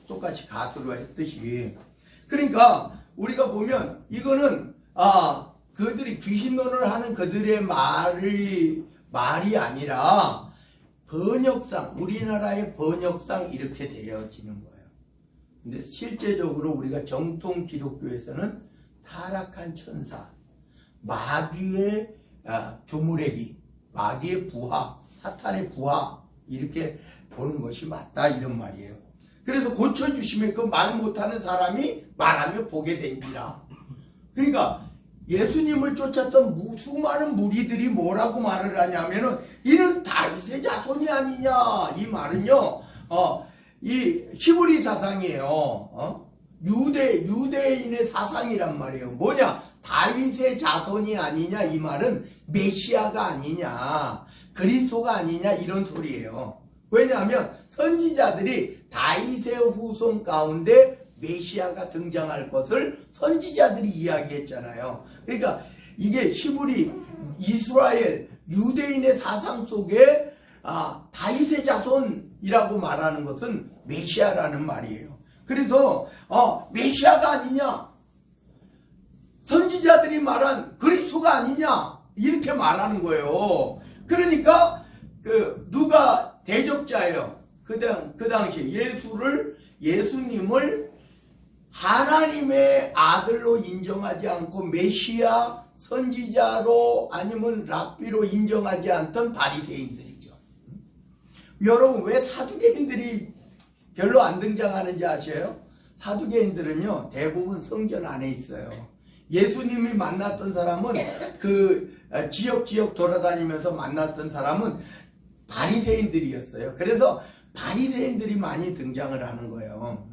Speaker 2: 똑같이 갓으로 했듯이. 그러니까 우리가 보면 이거는 그들이 귀신론을 하는 그들의 말이 아니라 번역상, 우리나라의 번역상 이렇게 되어지는 거예요. 근데 실제적으로 우리가 정통 기독교에서는 타락한 천사, 마귀의 조무래기, 마귀의 부하, 사탄의 부하 이렇게 보는 것이 맞다 이런 말이에요. 그래서 고쳐주시면 그 말 못하는 사람이 말하며 보게 됩니다. 그러니까 예수님을 쫓았던 수많은 무리들이 뭐라고 말을 하냐면은 이는 다윗의 자손이 아니냐. 이 말은요 이 히브리 사상이에요. 유대인의 사상이란 말이에요. 뭐냐? 다윗의 자손이 아니냐. 이 말은 메시아가 아니냐, 그리스도가 아니냐 이런 소리예요. 왜냐하면 선지자들이 다윗의 후손 가운데 메시아가 등장할 것을 선지자들이 이야기했잖아요. 그러니까 이게 히브리, 이스라엘, 유대인의 사상 속에 다윗의 자손이라고 말하는 것은 메시아라는 말이에요. 그래서 메시아가 아니냐, 선지자들이 말한 그리스도가 아니냐 이렇게 말하는 거예요. 그러니까 누가 대적자예요. 그 당시 예수님을 하나님의 아들로 인정하지 않고 메시아, 선지자로 아니면 랍비로 인정하지 않던 바리새인들이죠. 여러분 왜 사두개인들이 별로 안 등장하는지 아세요? 사두개인들은요 대부분 성전 안에 있어요. 예수님이 만났던 사람은 그 지역 돌아다니면서 만났던 사람은 바리새인들이었어요. 그래서 바리새인들이 많이 등장을 하는 거예요.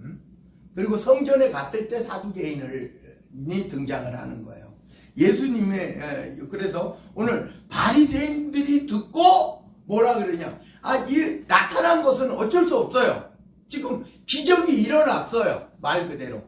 Speaker 2: 그리고 성전에 갔을 때 사두개인이 등장을 하는 거예요. 예수님의 그래서 오늘 바리새인들이 듣고 뭐라 그러냐? 이 나타난 것은 어쩔 수 없어요. 지금 기적이 일어났어요. 말 그대로.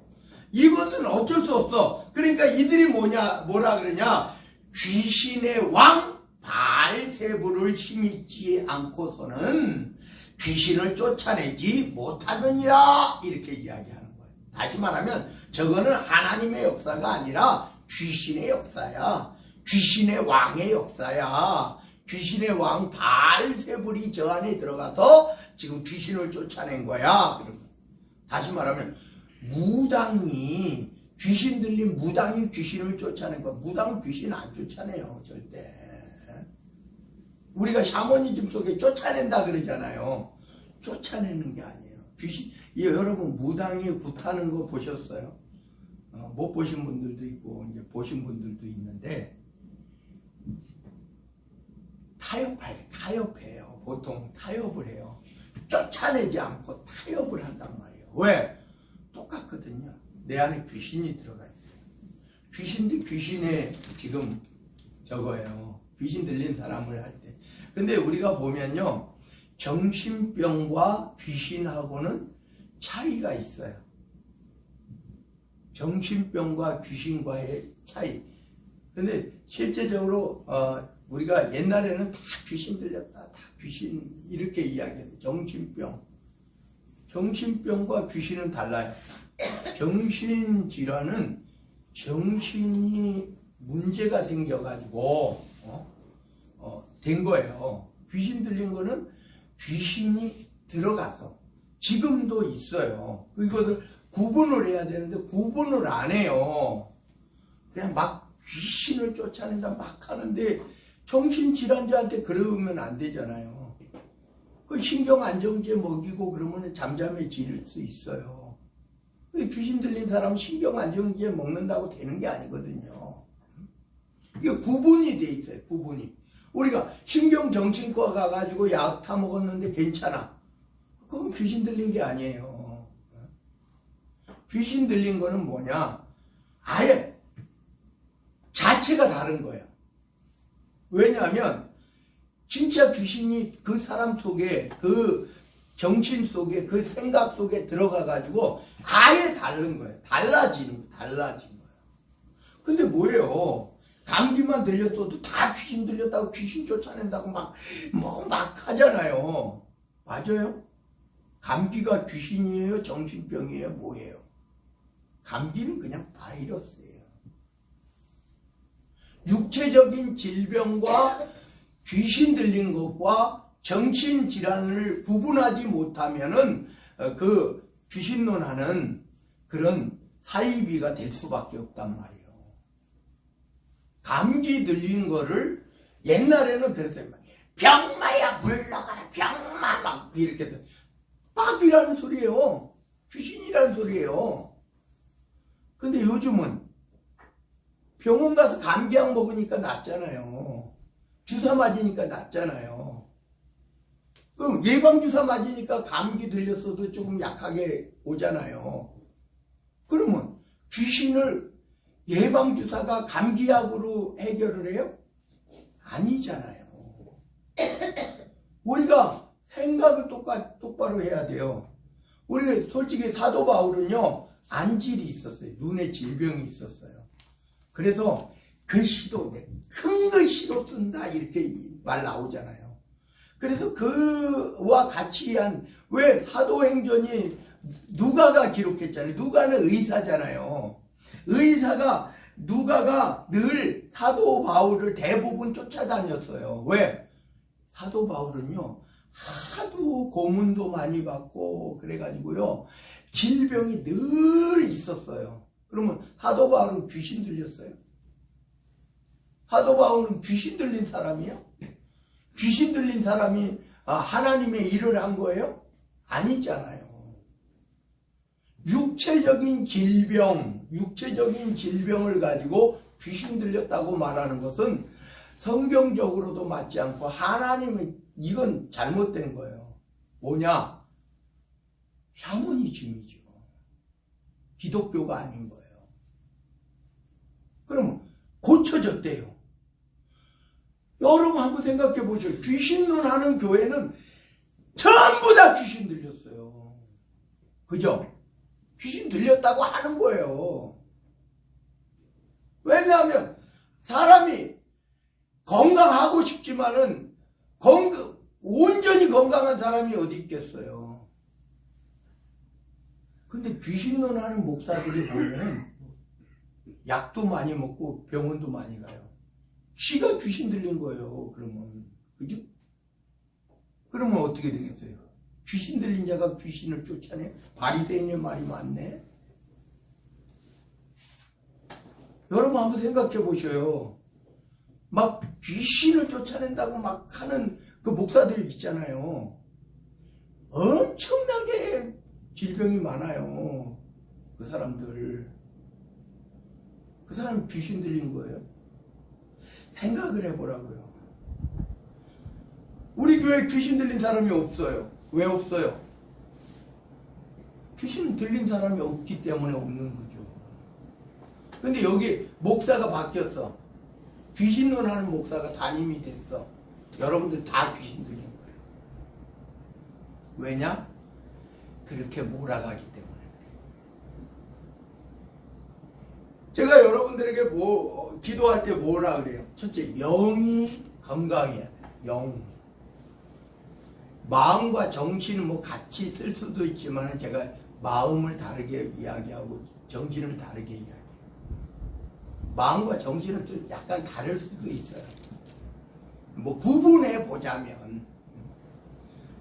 Speaker 2: 이것은 어쩔 수 없어. 그러니까 이들이 뭐라 그러냐? 귀신의 왕 바알세부를 힘입지 않고서는 귀신을 쫓아내지 못하느니라 이렇게 이야기하는 거예요. 다시 말하면 저거는 하나님의 역사가 아니라 귀신의 역사야. 귀신의 왕의 역사야. 귀신의 왕 바알세불이 저 안에 들어가서 지금 귀신을 쫓아낸 거야. 다시 말하면 무당이 귀신 들린 무당이 귀신을 쫓아낸 거야. 무당은 귀신 안 쫓아내요. 절대. 우리가 샤머니즘 속에 쫓아낸다 그러잖아요. 쫓아내는 게 아니에요. 귀신, 여러분 무당이 굿하는 거 보셨어요? 못 보신 분들도 있고 이제 보신 분들도 있는데 타협해요. 보통 타협을 해요. 쫓아내지 않고 타협을 한단 말이에요. 왜? 똑같거든요. 내 안에 귀신이 들어가 있어요. 귀신도 귀신의 지금 저거예요. 귀신 들린 사람을 할 때. 근데 우리가 보면요. 정신병과 귀신하고는 차이가 있어요. 정신병과 귀신과의 차이. 근데 실제적으로 우리가 옛날에는 다 귀신 들렸다. 다 귀신 이렇게 이야기해서 정신병과 귀신은 달라요. 정신질환은 정신이 문제가 생겨가지고 된 거예요. 귀신 들린 거는 귀신이 들어가서 지금도 있어요. 이것을 구분을 해야 되는데 구분을 안 해요. 그냥 막 귀신을 쫓아낸다 막 하는데 정신질환자한테 그러면 안 되잖아요. 그 신경안정제 먹이고 그러면 잠잠해질 수 있어요. 귀신 들린 사람은 신경안정제 먹는다고 되는 게 아니거든요. 이게 구분이 돼 있어요. 구분이. 우리가 신경정신과 가가지고 약 타 먹었는데 괜찮아. 그건 귀신 들린 게 아니에요. 귀신 들린 거는 뭐냐? 아예 자체가 다른 거예요. 왜냐하면 진짜 귀신이 그 사람 속에, 그 정신 속에, 그 생각 속에 들어가 가지고 아예 다른 거예요. 달라진 거예요. 근데 뭐예요? 감기만 들렸어도 다 귀신 들렸다고 귀신 쫓아낸다고 막 하잖아요. 맞아요? 감기가 귀신이에요? 정신병이에요? 뭐예요? 감기는 그냥 바이러스예요. 육체적인 질병과 귀신 들린 것과 정신질환을 구분하지 못하면은 그 귀신론하는 그런 사이비가 될 수밖에 없단 말이에요. 감기 들린 거를 옛날에는 그랬어요. 병마야 물러가라, 병마 막 이렇게 해서 막이라는 소리예요. 귀신이라는 소리예요. 근데 요즘은 병원 가서 감기약 먹으니까 낫잖아요. 주사 맞으니까 낫잖아요. 그럼 예방주사 맞으니까 감기 들렸어도 조금 약하게 오잖아요. 그러면 귀신을 예방주사가 감기약으로 해결을 해요? 아니잖아요. 우리가 생각을 똑바로 해야 돼요. 우리가 솔직히 사도 바울은요, 안질이 있었어요. 눈에 질병이 있었어요. 그래서 글씨도 큰 글씨로 쓴다 이렇게 말 나오잖아요. 그래서 그와 같이 왜 사도행전이 누가가 기록했잖아요. 누가는 의사잖아요. 누가가 늘 사도 바울을 대부분 쫓아다녔어요. 왜? 사도 바울은요, 하도 고문도 많이 받고 그래가지고요, 질병이 늘 있었어요. 그러면 사도 바울은 귀신 들렸어요? 사도 바울은 귀신 들린 사람이요? 귀신 들린 사람이 하나님의 일을 한 거예요? 아니잖아요. 육체적인 질병을 가지고 귀신 들렸다고 말하는 것은 성경적으로도 맞지 않고 하나님의 이건 잘못된 거예요. 뭐냐? 샤머니즘이죠. 기독교가 아닌 거예요. 그럼 고쳐졌대요. 여러분 한번 생각해 보세요. 귀신론 하는 교회는 전부 다 귀신 들렸어요. 그죠? 귀신 들렸다고 하는 거예요. 왜냐하면 사람이 건강하고 싶지만은 온전히 건강한 사람이 어디 있겠어요. 근데 귀신론 하는 목사들이 보면 약도 많이 먹고 병원도 많이 가요. 지가 귀신 들린 거예요. 그러면 그죠? 그러면 어떻게 되겠어요? 귀신 들린 자가 귀신을 쫓아내? 바리새인의 말이 맞네. 여러분 한번 생각해 보셔요. 막 귀신을 쫓아낸다고 막 하는 그 목사들 있잖아요. 엄청나게 질병이 많아요. 그 사람들. 그 사람 귀신 들린 거예요. 생각을 해보라고요. 우리 교회에 귀신 들린 사람이 없어요. 왜 없어요? 귀신 들린 사람이 없기 때문에 없는 거죠. 근데 여기 목사가 바뀌었어. 귀신론 하는 목사가 담임이 됐어. 여러분들 다 귀신 들린 거예요. 왜냐? 그렇게 몰아가기 때문에. 제가 여러분들에게 기도할 때 뭐라 그래요? 첫째, 영이 건강해야 돼요. 영. 마음과 정신은 같이 쓸 수도 있지만 제가 마음을 다르게 이야기하고 정신을 다르게 이야기해요. 마음과 정신은 좀 약간 다를 수도 있어요. 구분해 보자면.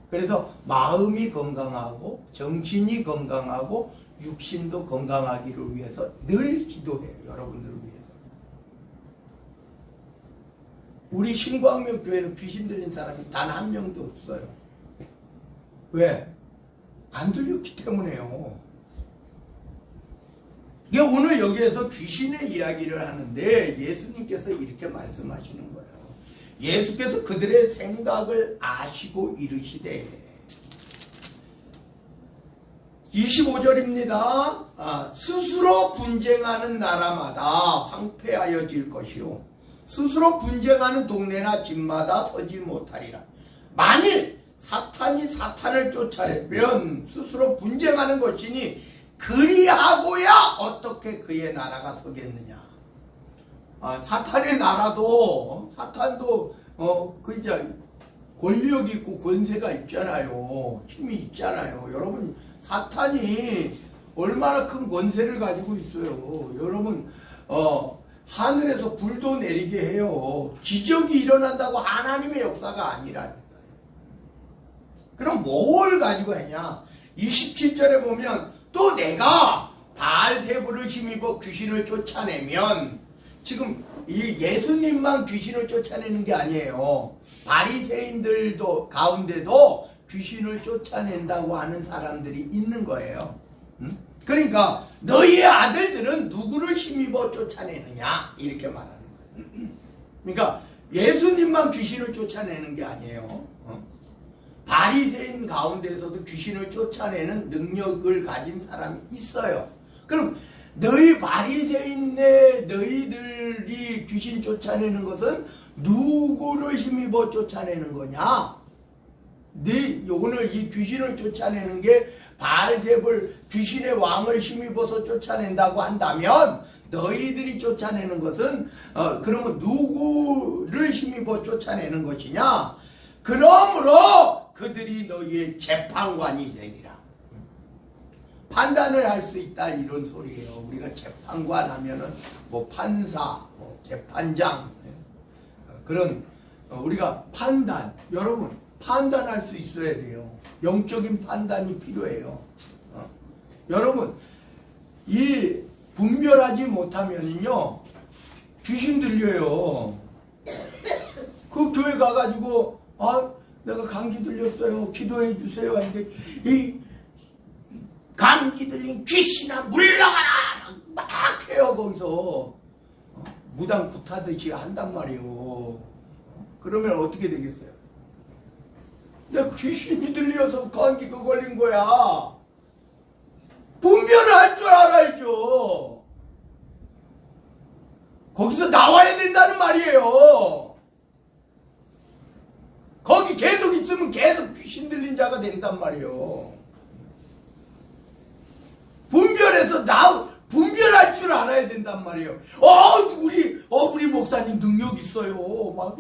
Speaker 2: 그래서 마음이 건강하고 정신이 건강하고 육신도 건강하기를 위해서 늘 기도해요. 여러분들을 위해서. 우리 신광명 교회는 귀신 들린 사람이 단 한 명도 없어요. 왜? 안 들렸기 때문에요. 이게 오늘 여기에서 귀신의 이야기를 하는데 예수님께서 이렇게 말씀하시는 거예요. 예수께서 그들의 생각을 아시고 이르시되 25절입니다. 스스로 분쟁하는 나라마다 황폐하여질 것이요 스스로 분쟁하는 동네나 집마다 서지 못하리라. 만일 사탄이 사탄을 쫓아내면 스스로 분쟁하는 것이니 그리하고야 어떻게 그의 나라가 서겠느냐. 사탄의 나라도 사탄도 그저 권력 있고 권세가 있잖아요. 힘이 있잖아요. 여러분 사탄이 얼마나 큰 권세를 가지고 있어요. 여러분 하늘에서 불도 내리게 해요. 기적이 일어난다고 하나님의 역사가 아니라니까요. 그럼 뭘 가지고 했냐? 27절에 보면 또 내가 바알세불을 힘입어 귀신을 쫓아내면 지금 이 예수님만 귀신을 쫓아내는 게 아니에요. 바리새인들도 가운데도 귀신을 쫓아낸다고 하는 사람들이 있는 거예요. 그러니까 너희의 아들들은 누구를 힘입어 쫓아내느냐 이렇게 말하는 거예요. 그러니까 예수님만 귀신을 쫓아내는 게 아니에요. 바리새인 가운데서도 귀신을 쫓아내는 능력을 가진 사람이 있어요. 그럼 너희 바리새인의 너희들이 귀신 쫓아내는 것은 누구를 힘입어 쫓아내는 거냐? 오늘 이 귀신을 쫓아내는 게 바알세불 귀신의 왕을 힘입어서 쫓아낸다고 한다면 너희들이 쫓아내는 것은 그러면 누구를 힘입어 쫓아내는 것이냐? 그러므로 그들이 너희의 재판관이 되리라. 판단을 할 수 있다 이런 소리예요. 우리가 재판관 하면은 뭐 판사, 뭐 재판장 그런 우리가 판단 여러분 판단할 수 있어야 돼요. 영적인 판단이 필요해요. 여러분 이 분별하지 못하면요 귀신 들려요. 그 교회 가가지고 내가 감기 들렸어요. 기도해 주세요. 하는데 이 감기 들린 귀신아 물러가라 막 해요. 거기서 무당 굿하듯이 한단 말이에요. 그러면 어떻게 되겠어요? 내가 귀신이 들려서 감기가 걸린 거야. 분별을 할 줄 알아야죠. 거기서 나와야 된다는 말이에요. 거기 계속 있으면 계속 귀신 들린 자가 된단 말이에요. 분별해서 분별할 줄 알아야 된단 말이에요. 우리 목사님 능력 있어요. 뭐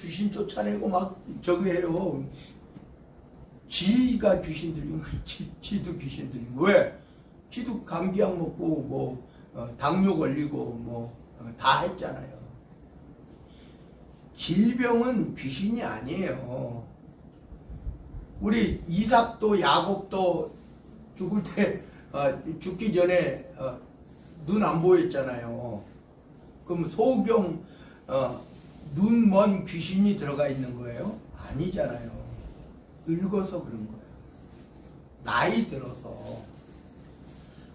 Speaker 2: 귀신 쫓아내고 막 저기 해요. 지가 귀신 들린 거예요. 지도 귀신 들린 거. 왜? 지도 감기약 먹고 뭐 당뇨 걸리고 뭐 다 했잖아요. 질병은 귀신이 아니에요. 우리 이삭도 야곱도 죽을 때 죽기 전에 눈 안 보였잖아요. 그럼 소경 눈 먼 귀신이 들어가 있는 거예요? 아니잖아요. 늙어서 그런 거예요. 나이 들어서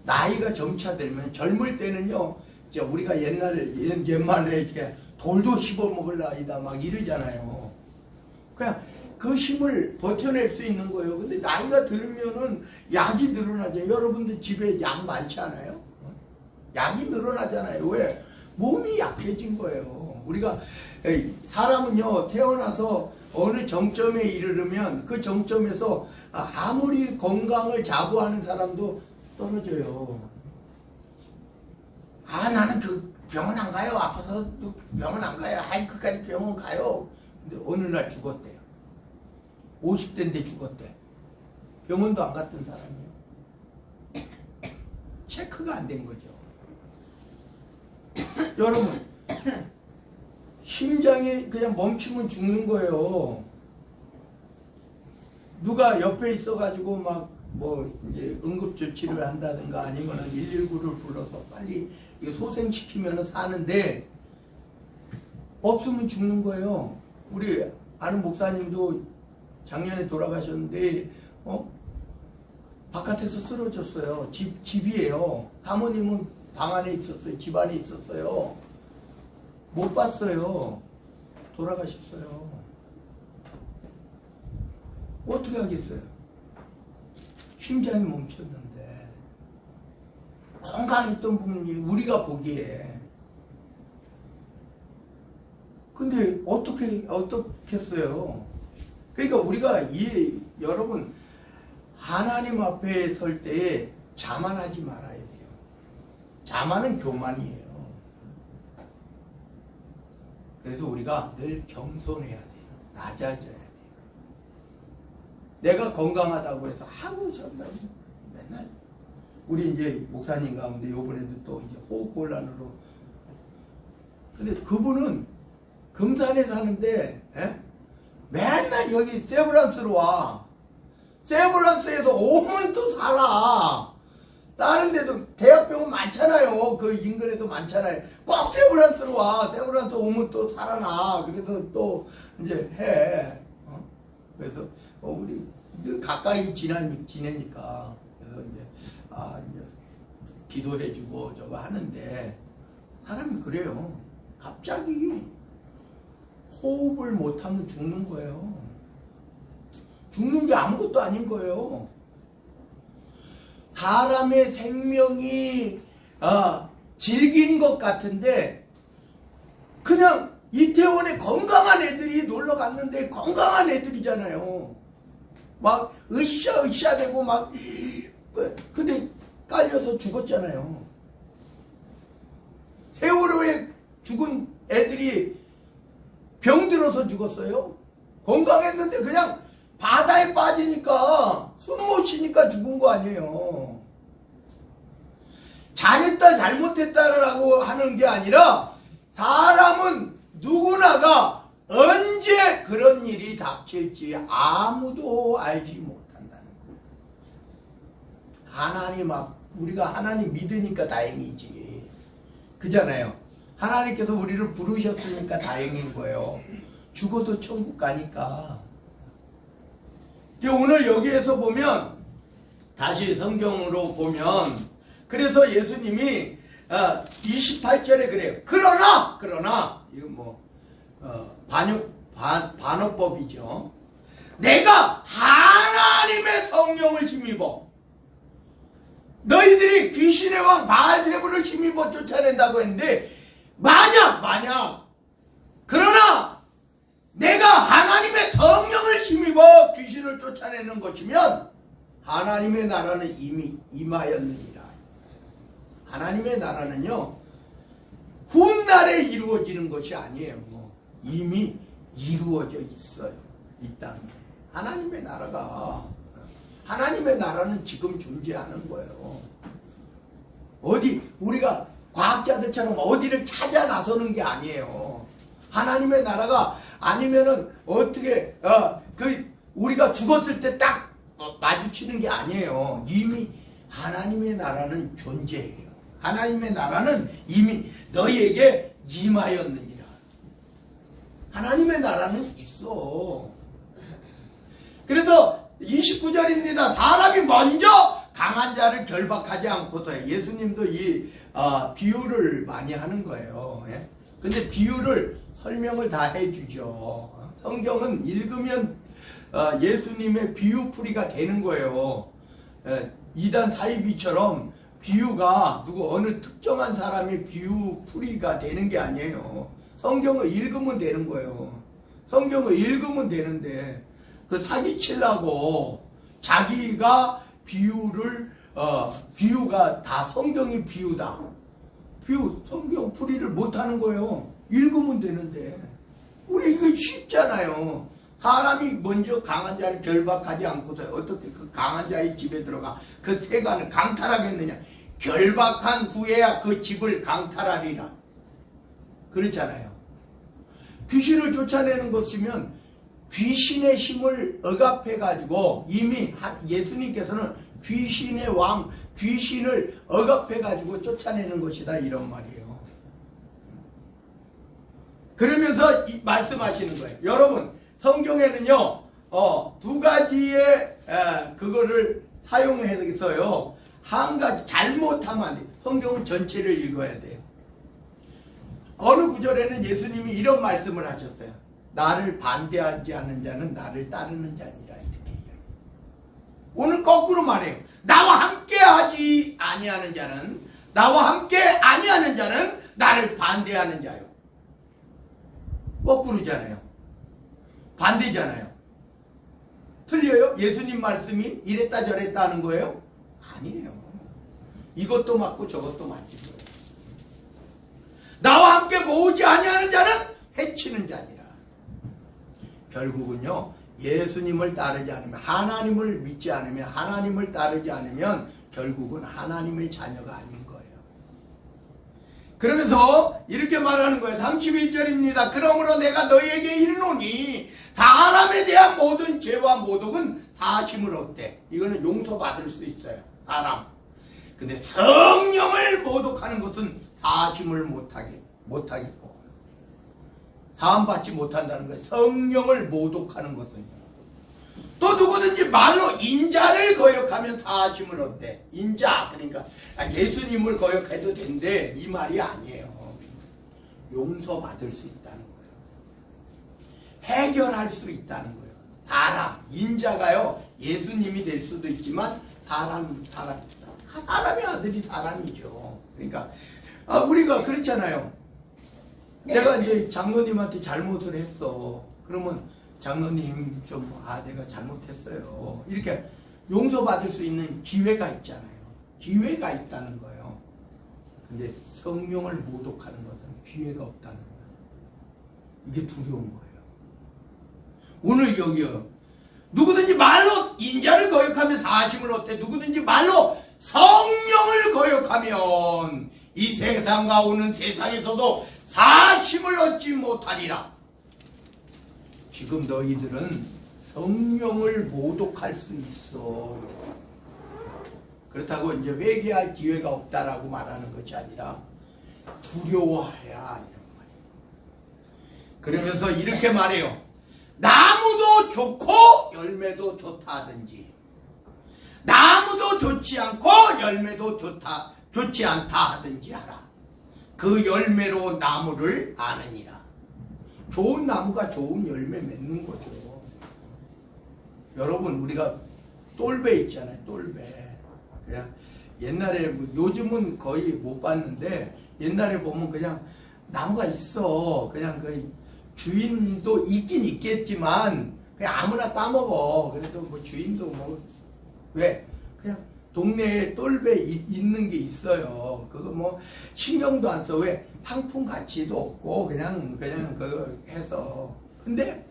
Speaker 2: 나이가 점차 들면 젊을 때는요. 이제 우리가 옛말에 이렇게 돌도 씹어 먹을 나이다 막 이러잖아요. 그냥 그 힘을 버텨낼 수 있는 거예요. 근데 나이가 들면은 약이 늘어나죠. 여러분들 집에 약 많지 않아요? 약이 늘어나잖아요. 왜? 몸이 약해진 거예요. 우리가 사람은요 태어나서 어느 정점에 이르르면 그 정점에서 아무리 건강을 자부하는 사람도 떨어져요. 나는 그 병원 안 가요. 아파서 또 병원 안 가요. 그까지 병원 가요. 근데 어느 날 죽었대요. 50대인데 죽었대. 병원도 안 갔던 사람이에요. 체크가 안 된 거죠. 여러분 심장이 그냥 멈추면 죽는 거예요. 누가 옆에 있어가지고 막 뭐 이제 응급조치를 한다든가 아니면 119를 불러서 빨리 이거 소생시키면 사는데 없으면 죽는 거예요. 우리 아는 목사님도 작년에 돌아가셨는데 바깥에서 쓰러졌어요. 집이에요. 사모님은 방 안에 있었어요. 집 안에 있었어요. 못 봤어요. 돌아가셨어요. 어떻게 하겠어요? 심장이 멈췄는데 건강했던 분이 우리가 보기에 근데 어떻게 했어요? 그러니까 우리가 여러분 하나님 앞에 설 때에 자만하지 말아야 돼요. 자만은 교만이에요. 그래서 우리가 늘 겸손해야 돼요. 낮아져야 돼요. 내가 건강하다고 해서 정말 맨날 우리 이제 목사님 가운데 요번에도 또 이제 호흡곤란으로 근데 그분은 금산에 사는데 맨날 여기 세브란스로 와. 세브란스에서 오면 또 살아. 다른 데도 대학병원 많잖아요. 그 인근에도 많잖아요. 꼭 세브란스로 와. 세브란스 오면 또 살아나. 그래서 또 이제 해. 그래서 우리 늘 가까이 지내니까 그래서 이제 이제 기도해주고 저거 하는데 사람이 그래요. 갑자기 호흡을 못하면 죽는 거예요. 죽는 게 아무것도 아닌 거예요. 사람의 생명이 질긴 것 같은데 그냥 이태원에 건강한 애들이 놀러 갔는데 건강한 애들이잖아요. 막 으쌰으쌰 되고 막 근데 깔려서 죽었잖아요. 세월호에 죽은 애들이 병들어서 죽었어요. 건강했는데 그냥 바다에 빠지니까 숨 못 쉬니까 죽은 거 아니에요. 잘했다 잘못했다라고 하는 게 아니라 사람은 누구나가 언제 그런 일이 닥칠지 아무도 알지 못한다는 거예요. 우리가 하나님 믿으니까 다행이지. 그잖아요. 하나님께서 우리를 부르셨으니까 다행인 거예요. 죽어도 천국 가니까. 오늘 여기에서 보면 다시 성경으로 보면 그래서 예수님이 28절에 그래요. 그러나 이건 반어법이죠. 내가 하나님의 성령을 힘입어 너희들이 귀신의 왕 바알세불을 힘입어 쫓아낸다고 했는데 만약 그러나 내가 하나님의 성령을 힘입어 귀신을 쫓아내는 것이면 하나님의 나라는 이미 임하였느니라. 하나님의 나라는요 훗날에 이루어지는 것이 아니에요. 이미 이루어져 있어요. 이 땅에. 하나님의 나라는 지금 존재하는 거예요. 우리가 과학자들처럼 어디를 찾아 나서는 게 아니에요. 하나님의 나라가 아니면은 어떻게 우리가 죽었을 때 딱 마주치는 게 아니에요. 이미 하나님의 나라는 존재해요. 하나님의 나라는 이미 너희에게 임하였느니라. 하나님의 나라는 있어. 그래서 29절입니다. 사람이 먼저 강한 자를 결박하지 않고도 예수님도 이 비유를 많이 하는 거예요. 근데 비유를 설명을 다 해주죠. 성경은 읽으면 예수님의 비유풀이가 되는 거예요. 이단 사이비처럼 비유가 어느 특정한 사람의 비유풀이가 되는 게 아니에요. 성경을 읽으면 되는 거예요. 성경을 읽으면 되는데 사기치려고 자기가 비유가 다 성경이 비유다. 성경 풀이를 못하는 거예요. 읽으면 되는데. 우리 이거 쉽잖아요. 사람이 먼저 강한 자를 결박하지 않고도 어떻게 그 강한 자의 집에 들어가 그 세간을 강탈하겠느냐. 결박한 후에야 그 집을 강탈하리라. 그렇잖아요. 귀신을 쫓아내는 것이면 귀신의 힘을 억압해가지고 이미 예수님께서는 귀신의 왕, 귀신을 억압해가지고 쫓아내는 것이다 이런 말이에요. 그러면서 말씀하시는 거예요. 여러분 성경에는요 두 가지의 그거를 사용해서요 한 가지 잘못하면 안 돼요. 성경은 전체를 읽어야 돼요. 어느 구절에는 예수님이 이런 말씀을 하셨어요. 나를 반대하지 않는 자는 나를 따르는 자니라. 이렇게 얘기해요. 오늘 거꾸로 말해요. 나와 함께 하지 아니하는 자는, 나와 함께 아니하는 자는 나를 반대하는 자요. 거꾸로잖아요. 반대잖아요. 틀려요? 예수님 말씀이 이랬다 저랬다 하는 거예요? 아니에요. 이것도 맞고 저것도 맞지. 나와 함께 모으지 아니하는 자는 해치는 자니라. 결국은요, 예수님을 따르지 않으면, 하나님을 믿지 않으면, 하나님을 따르지 않으면 결국은 하나님의 자녀가 아닌 거예요. 그러면서 이렇게 말하는 거예요. 31절입니다. 그러므로 내가 너희에게 이르노니 사람에 대한 모든 죄와 모독은 사심을 얻되, 이거는 용서받을 수 있어요. 사람. 근데 성령을 모독하는 것은 사심을 못하겠고, 사함받지 못한다는 거예요. 성령을 모독하는 것은요. 또 누구든지 말로 인자를 거역하면 사심을 얻대. 인자, 그러니까 예수님을 거역해도 된대, 이 말이 아니에요. 용서받을 수 있다는 거예요. 해결할 수 있다는 거예요. 사람, 인자가요, 예수님이 될 수도 있지만 사람의 아들이 사람이죠. 그러니까 우리가 그렇잖아요. 내가 이제 장로님한테 잘못을 했어. 그러면 장로님 내가 잘못했어요. 이렇게 용서받을 수 있는 기회가 있잖아요. 기회가 있다는 거예요. 근데 성령을 모독하는 것은 기회가 없다는 거예요. 이게 두려운 거예요. 오늘 여기요. 누구든지 말로 인자를 거역하면 사심을 얻되, 누구든지 말로 성령을 거역하면 이 세상과 오는 세상에서도 사심을 얻지 못하리라. 지금 너희들은 성령을 모독할 수 있어. 그렇다고 이제 회개할 기회가 없다라고 말하는 것이 아니라 두려워하라, 이런 말이에요. 그러면서 이렇게 말해요. 나무도 좋고 열매도 좋다 하든지, 나무도 좋지 않고 열매도 좋지 않다 하든지 하라. 그 열매로 나무를 아느니라. 좋은 나무가 좋은 열매 맺는 거죠. 여러분, 우리가 똘배 있잖아요. 똘배. 그냥 옛날에, 요즘은 거의 못 봤는데, 옛날에 보면 그냥 나무가 있어. 그냥 그 주인도 있긴 있겠지만 그냥 아무나 따먹어. 그래도 뭐 주인도 왜? 그냥 동네에 똘배 있는 게 있어요. 그거 뭐 신경도 안 써. 왜? 상품 가치도 없고 그냥 그거 해서. 근데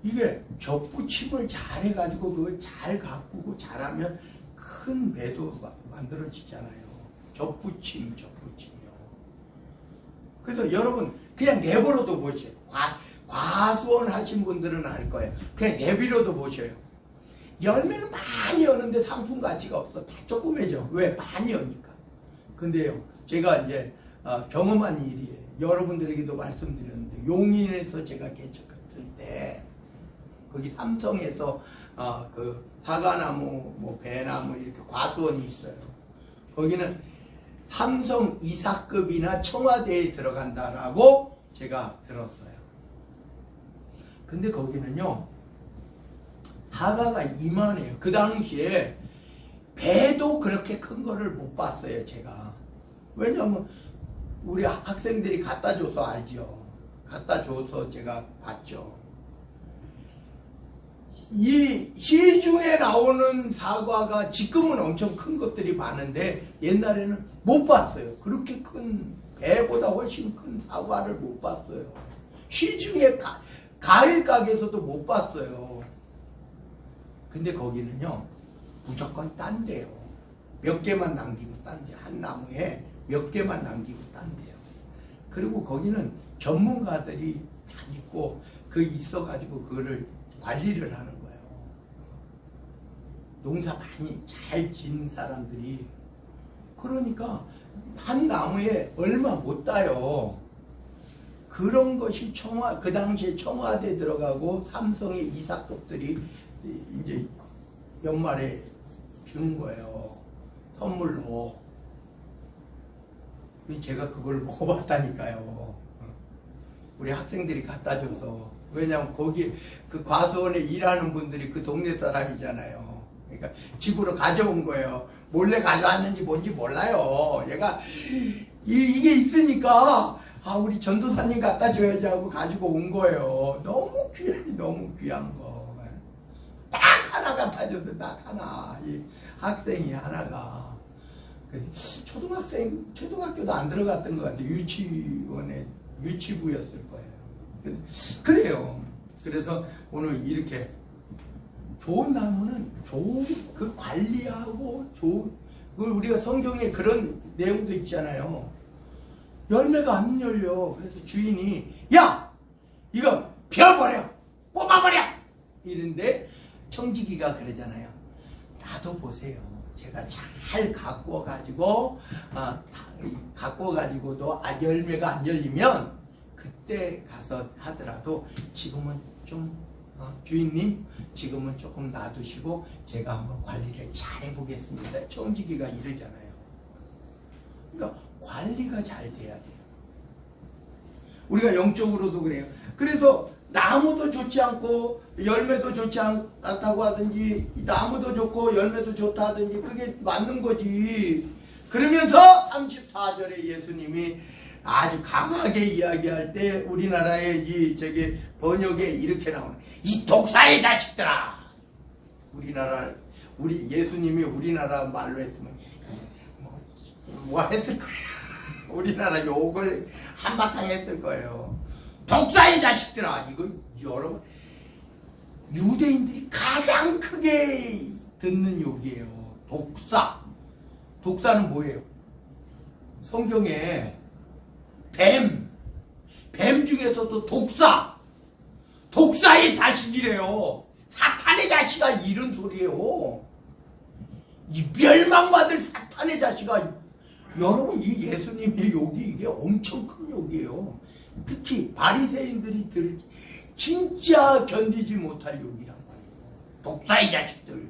Speaker 2: 이게 접붙임을 잘 해가지고 그걸 잘 가꾸고 잘하면 큰 배도 만들어지잖아요. 접붙임이요. 그래서 여러분 그냥 내버려도 보세요. 과수원 하신 분들은 알 거예요. 그냥 내버려도 보셔요. 열매는 많이 여는데 상품 가치가 없어. 다 조그매져. 왜? 많이 여니까. 근데요, 제가 이제 경험한 일이에요. 여러분들에게도 말씀드렸는데, 용인에서 제가 개척했을 때 거기 삼성에서 그 사과나무, 뭐 배나무 이렇게 과수원이 있어요. 거기는 삼성 이사급이나 청와대에 들어간다라고 제가 들었어요. 근데 거기는요, 사과가 이만해요. 그 당시에 배도 그렇게 큰 거를 못 봤어요, 제가. 왜냐면 우리 학생들이 갖다 줘서 알죠. 갖다 줘서 제가 봤죠. 이 시중에 나오는 사과가 지금은 엄청 큰 것들이 많은데 옛날에는 못 봤어요. 그렇게 큰, 배보다 훨씬 큰 사과를 못 봤어요. 시중에 과일 가게에서도 못 봤어요. 근데 거기는요, 무조건 딴대요. 몇 개만 남기고 딴대요. 한 나무에 몇 개만 남기고 딴대요. 그리고 거기는 전문가들이 다 있고, 있어가지고 그거를 관리를 하는 거예요. 농사 많이 잘 지은 사람들이. 그러니까 한 나무에 얼마 못 따요. 그런 것이 그 당시에 청와대 들어가고 삼성의 이사급들이 이제 연말에 주는 거예요. 선물로. 제가 그걸 먹어봤다니까요. 우리 학생들이 갖다 줘서. 왜냐면 거기 그 과수원에 일하는 분들이 그 동네 사람이잖아요. 그러니까 집으로 가져온 거예요. 몰래 가져왔는지 뭔지 몰라요. 얘가 이게 있으니까 우리 전도사님 갖다 줘야지 하고 가지고 온 거예요. 너무 귀한 거. 딱 하나 갖다 줬어. 딱 하나. 이 학생이 하나가. 초등학교도 안 들어갔던 것 같아요. 유치부였을 거예요. 그래요. 그래서 오늘 이렇게 좋은 나무는 그 관리하고 우리가 성경에 그런 내용도 있잖아요. 열매가 안 열려. 그래서 주인이 야! 이거 베어버려! 뽑아버려! 이런데 청지기가 그러잖아요. 나도 보세요. 제가 잘 가꾸어가지고도 열매가 안 열리면 그때 가서 하더라도 지금은 좀 주인님 지금은 조금 놔두시고 제가 한번 관리를 잘 해보겠습니다. 청지기가 이러잖아요. 그러니까 관리가 잘 돼야 돼요. 우리가 영적으로도 그래요. 그래서 나무도 좋지 않고 열매도 좋지 않다고 하든지 나무도 좋고 열매도 좋다 하든지 그게 맞는 거지. 그러면서 34절에 예수님이 아주 강하게 이야기할 때 우리나라의 저기 번역에 이렇게 나오는 이 독사의 자식들아. 우리 예수님이 우리나라 말로 했으면 뭐 했을 거예요. 우리나라 욕을 한바탕 했을 거예요. 독사의 자식들아. 이거 여러분 유대인들이 가장 크게 듣는 욕이에요. 독사는 뭐예요? 성경에 뱀 중에서도 독사의 자식이래요. 사탄의 자식아 이런 소리예요. 이 멸망받을 사탄의 자식아. 여러분 이 예수님의 욕이 이게 엄청 큰 욕이에요. 특히 바리새인들이 진짜 견디지 못할 욕이란 말이에요. 독사의 자식들.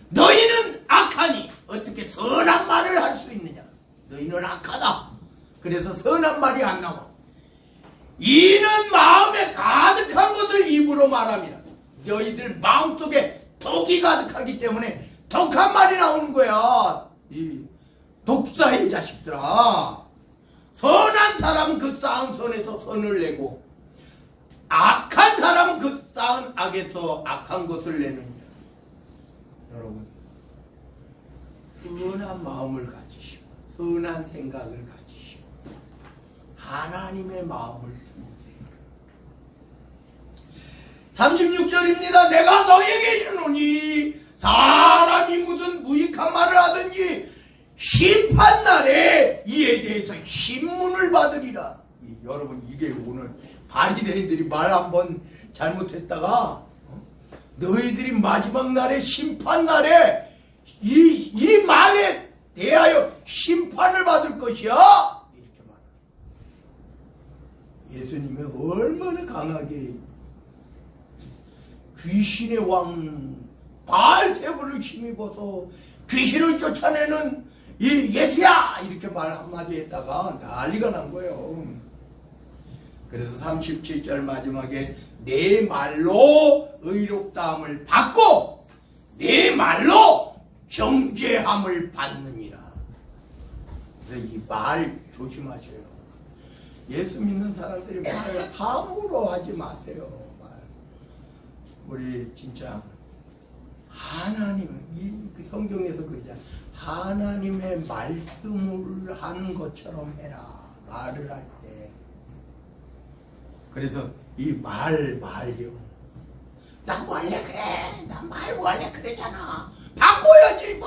Speaker 2: 너희는 악하니 어떻게 선한 말을 할 수 있느냐. 너희는 악하다. 그래서 선한 말이 안 나와. 이는 마음에 가득한 것을 입으로 말함이라. 너희들 마음속에 독이 가득하기 때문에 독한 말이 나오는 거야. 이 독사의 자식들아. 선한 사람은 그 쌓은 선에서 선을 내고 악한 사람은 그 쌓은 악에서 악한 것을 내느니라. 여러분 선한 마음을 가지시고 선한 생각을 가지시고 하나님의 마음을 품으세요. 36절입니다. 내가 너에게 이르노니 사람이 무슨 무익한 말을 하든지 심판날에 이에 대해서 신문을 받으리라. 여러분 이게 오늘 바리새인들이 말 한번 잘못했다가 너희들이 마지막 날에 심판날에 이 말에 대하여 심판을 받을 것이야. 이렇게 말합니다. 예수님이 얼마나 강하게 귀신의 왕 바알세불을 힘입어서 귀신을 쫓아내는 이 예수야 이렇게 말 한마디 했다가 난리가 난 거예요. 그래서 37절 마지막에 내 말로 의롭다함을 받고 내 말로 정죄함을 받느니라. 그래서 이 말 조심하셔요. 예수 믿는 사람들이 말 함부로 하지 마세요. 말. 우리 진짜 하나님 그 성경에서 그러잖아. 하나님의 말씀을 하는 것처럼 해라. 말을 할 때. 그래서 이 말이요. 나 원래 그래. 나 말 원래 그랬잖아. 바꿔야지.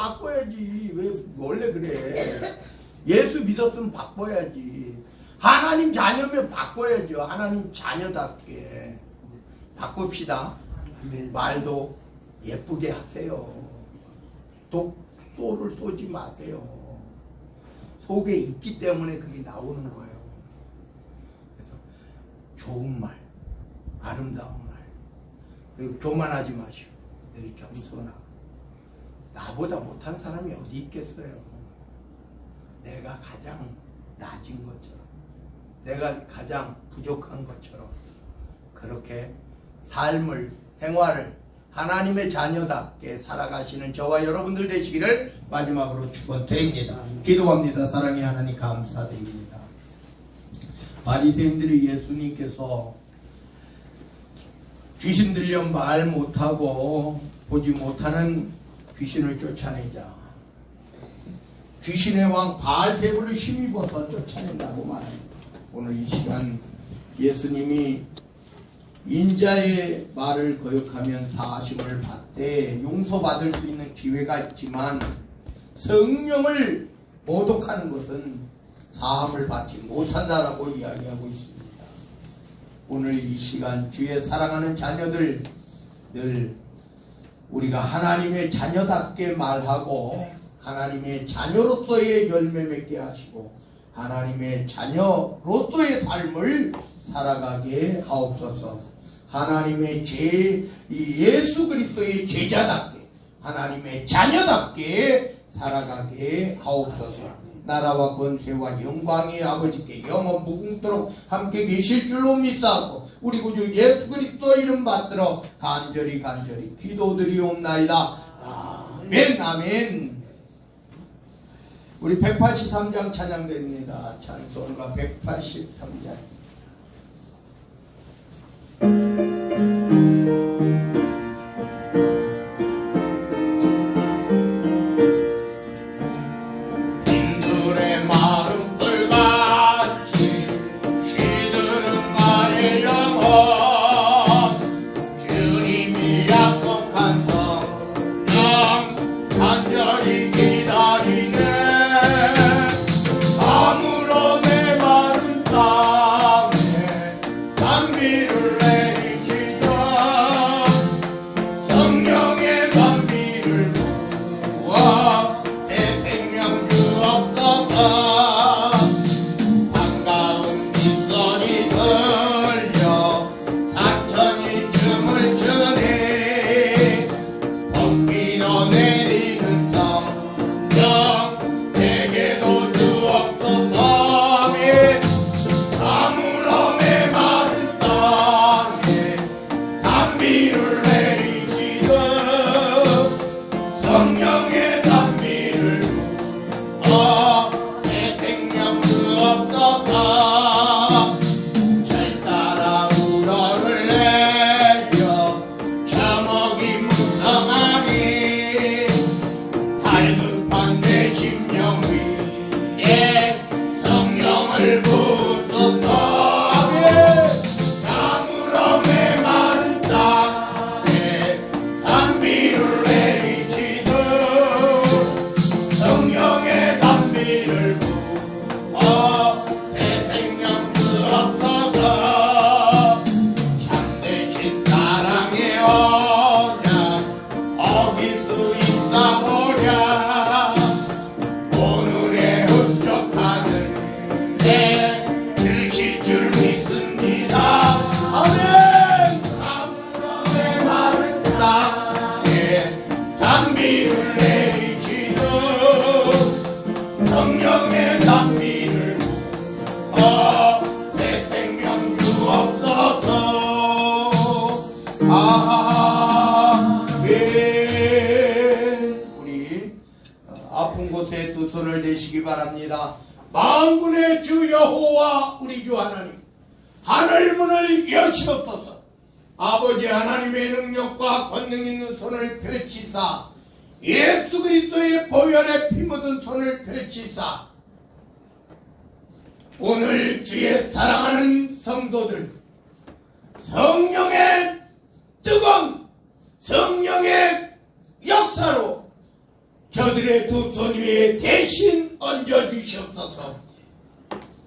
Speaker 2: 왜 원래 그래. 예수 믿었으면 바꿔야지. 하나님 자녀면 바꿔야죠. 하나님 자녀답게. 바꿉시다. 말도 예쁘게 하세요. 독소를 쏘지 마세요. 속에 있기 때문에 그게 나오는 거예요. 그래서 좋은 말, 아름다운 말, 그리고 교만하지 마시고 늘 겸손하고. 나보다 못한 사람이 어디 있겠어요. 내가 가장 낮은 것처럼 내가 가장 부족한 것처럼 그렇게 삶을, 생활을 하나님의 자녀답게 살아가시는 저와 여러분들 되시기를 마지막으로 축원드립니다. 기도합니다. 사랑의 하나님 감사드립니다. 바리새인들이 예수님께서 귀신 들려 말 못하고 보지 못하는 귀신을 쫓아내자 귀신의 왕 바알세불을 힘입어서 쫓아낸다고 말합니다. 오늘 이 시간 예수님이 인자의 말을 거역하면 사하심을 받되 용서받을 수 있는 기회가 있지만 성령을 모독하는 것은 사함을 받지 못한다라고 이야기하고 있습니다. 오늘 이 시간 주의 사랑하는 자녀들 늘 우리가 하나님의 자녀답게 말하고 하나님의 자녀로서의 열매 맺게 하시고 하나님의 자녀로서의 삶을 살아가게 하옵소서. 하나님의 예수 그리스도의 제자답게 하나님의 자녀답게 살아가게 하옵소서. 나라와 권세와 영광이 아버지께 영원 무궁토록 함께 계실 줄로 믿사옵고 우리 구주 예수 그리스도 이름 받들어 간절히 기도드리옵나이다. 아멘 아멘. 우리 183장 찬양드립니다. 찬송가 183장. 아픈 곳에 두 손을 대시기 바랍니다. 만군의 주 여호와 우리 주 하나님, 하늘문을 여시옵소서. 아버지 하나님의 능력과 권능 있는 손을 펼치사, 예수 그리스도의 보혈에 피 묻은 손을 펼치사, 오늘 주의 사랑하는 성도들, 성령의 뜨거운 성령의 역사로 저들의 두 손 위에 대신 얹어주시옵소서.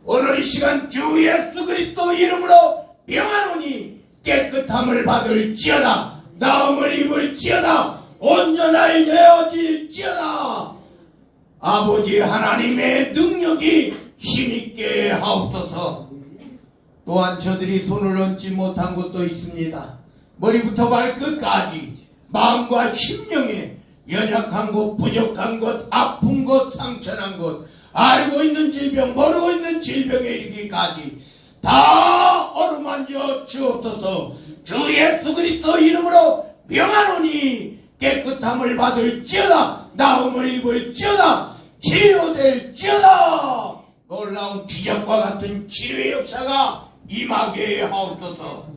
Speaker 2: 오늘 이 시간 주 예수 그리스도 이름으로 명하노니 깨끗함을 받을지어다, 나음을 입을지어다, 온전할 되어질지어다. 아버지 하나님의 능력이 힘있게 하옵소서. 또한 저들이 손을 얹지 못한 것도 있습니다. 머리부터 발끝까지 마음과 심령에 연약한 것, 부족한 것, 아픈 것, 상처난 것, 알고 있는 질병, 모르고 있는 질병에 이르기까지 다 어루만져 주옵소서. 주 예수 그리스도 이름으로 명하노니 깨끗함을 받을지어다, 나음을 입을지어다, 치료될지어다. 놀라운 기적과 같은 치료의 역사가 임하게 하옵소서.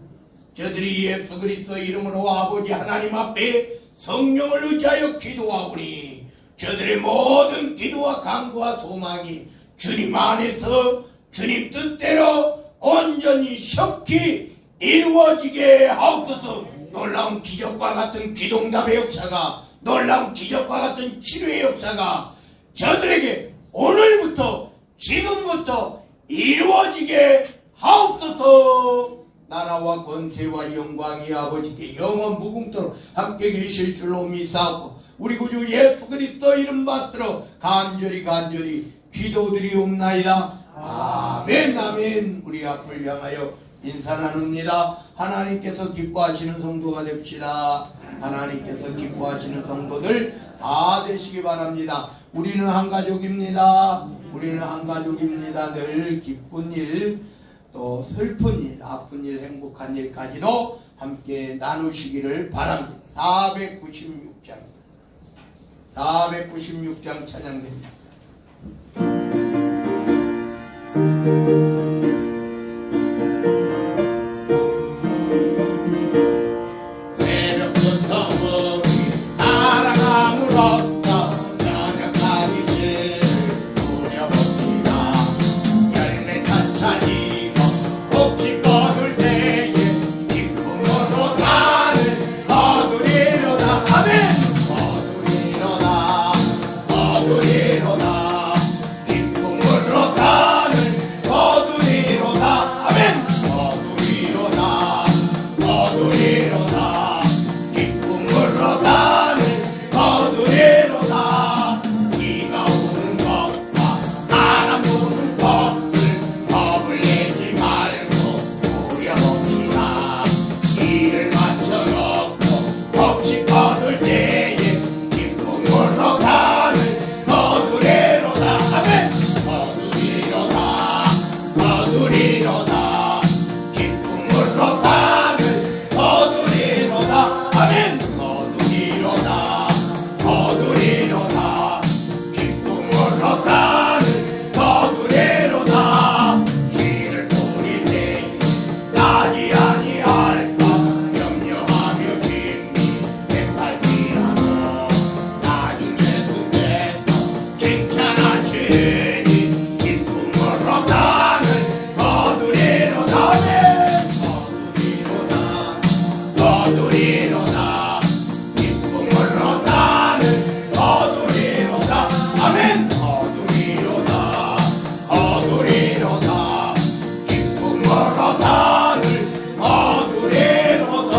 Speaker 2: 저들이 예수 그리스도 이름으로 아버지 하나님 앞에 성령을 의지하여 기도하오니 저들의 모든 기도와 간구와 소망이 주님 안에서 주님 뜻대로 온전히 속히 이루어지게 하옵소서. 놀라운 기적과 같은 기도응답의 역사가, 놀라운 기적과 같은 치료의 역사가 저들에게 오늘부터 지금부터 이루어지게 하옵소서. 나라와 권세와 영광이 아버지께 영원 무궁토록 함께 계실 줄로 믿사옵고 우리 구주 예수 그리스도 이름 받들어 간절히 기도드리옵나이다. 아멘. 아멘. 우리 앞을 향하여 인사 나눕니다. 하나님께서 기뻐하시는 성도가 됩시다. 하나님께서 기뻐하시는 성도들 다 되시기 바랍니다. 우리는 한 가족입니다. 우리는 한 가족입니다. 늘 기쁜 일, 또 슬픈 일, 아픈 일, 행복한 일까지도 함께 나누시기를 바랍니다. 496장 찬양됩니다. 새벽부터 우리 사랑함으로써 저녁까지 누려봅시다. 열매 찬찬히고 복지 거둘 때에 기쁨으로 나를 거두리로다. 아멘. 거두리로다. 기쁨으로 나를 거두리로다. 아멘. 거두리로다. 기쁨으로 나를 거두리로다. 비가 오는 것과 바람 부는 것을 겁을 내지 말고 누려봅시다. 길을 맞춰놓고 법칙 거둘 때에 기쁨으로 나를 거두리로다. 아멘. 거두리로다. 기쁨으로 나를 거두리로다. 아멘. 거두리로다. 기쁨으로 나를 거두리로다. 길을 돌릴 때 나지 아니할까 염려하며 깊이 백발기라도 나중에 그때서 칭찬하시니 기쁨으로 나를 거두리로다. 아멘. 거두리로다. 기쁨으로 나를 거두리로다. 아멘. 거두리로다. 기쁨으로 나를 거두리로다.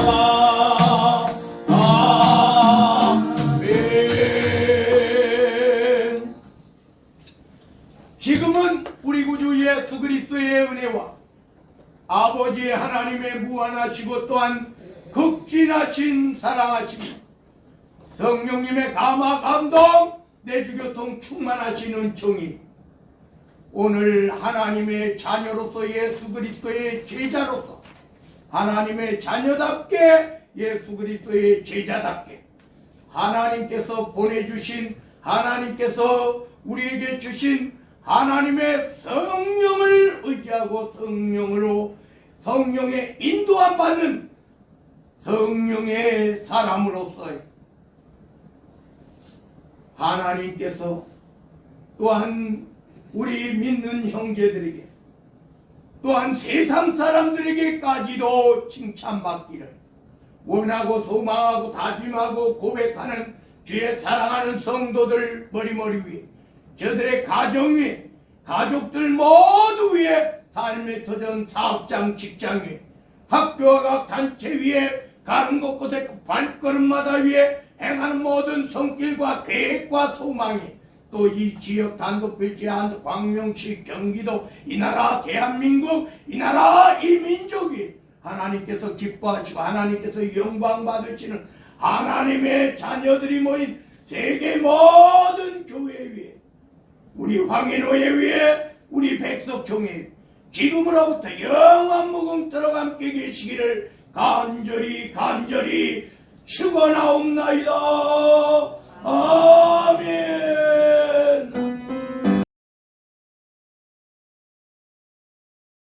Speaker 2: 아멘. 지금은 우리 구주 예수 그리스도의 은혜와 아버지 하나님의 무한하시고 또한 극진하신 사랑하심, 성령님의 감화 감동, 내주교통 충만하신 은총이 오늘 하나님의 자녀로서 예수 그리스도의 제자로서 하나님의 자녀답게 예수 그리스도의 제자답게 하나님께서 보내주신, 하나님께서 우리에게 주신 하나님의 성령을 의지하고 성령의 인도함 받는 성령의 사람으로서 하나님께서 또한 우리 믿는 형제들에게 또한 세상 사람들에게까지도 칭찬받기를 원하고 소망하고 다짐하고 고백하는 주의 사랑하는 성도들 머리머리 위에, 저들의 가정 위에, 가족들 모두 위에, 삶의 터전 사업장 직장 위에, 학교와 각 단체 위에, 가는 곳곳에 그 발걸음마다 위에 행하는 모든 손길과 계획과 소망이 또 이 지역 단독필지 한 광명시 경기도 이 나라 대한민국 이 나라 이 민족이 하나님께서 기뻐하시고 하나님께서 영광 받으시는 하나님의 자녀들이 모인 세계 모든 교회 위에, 우리 황인호회 위에, 우리 백석총회 지금으로부터 영원 무궁토록 함께 계시기를 간절히 축원하옵나이다.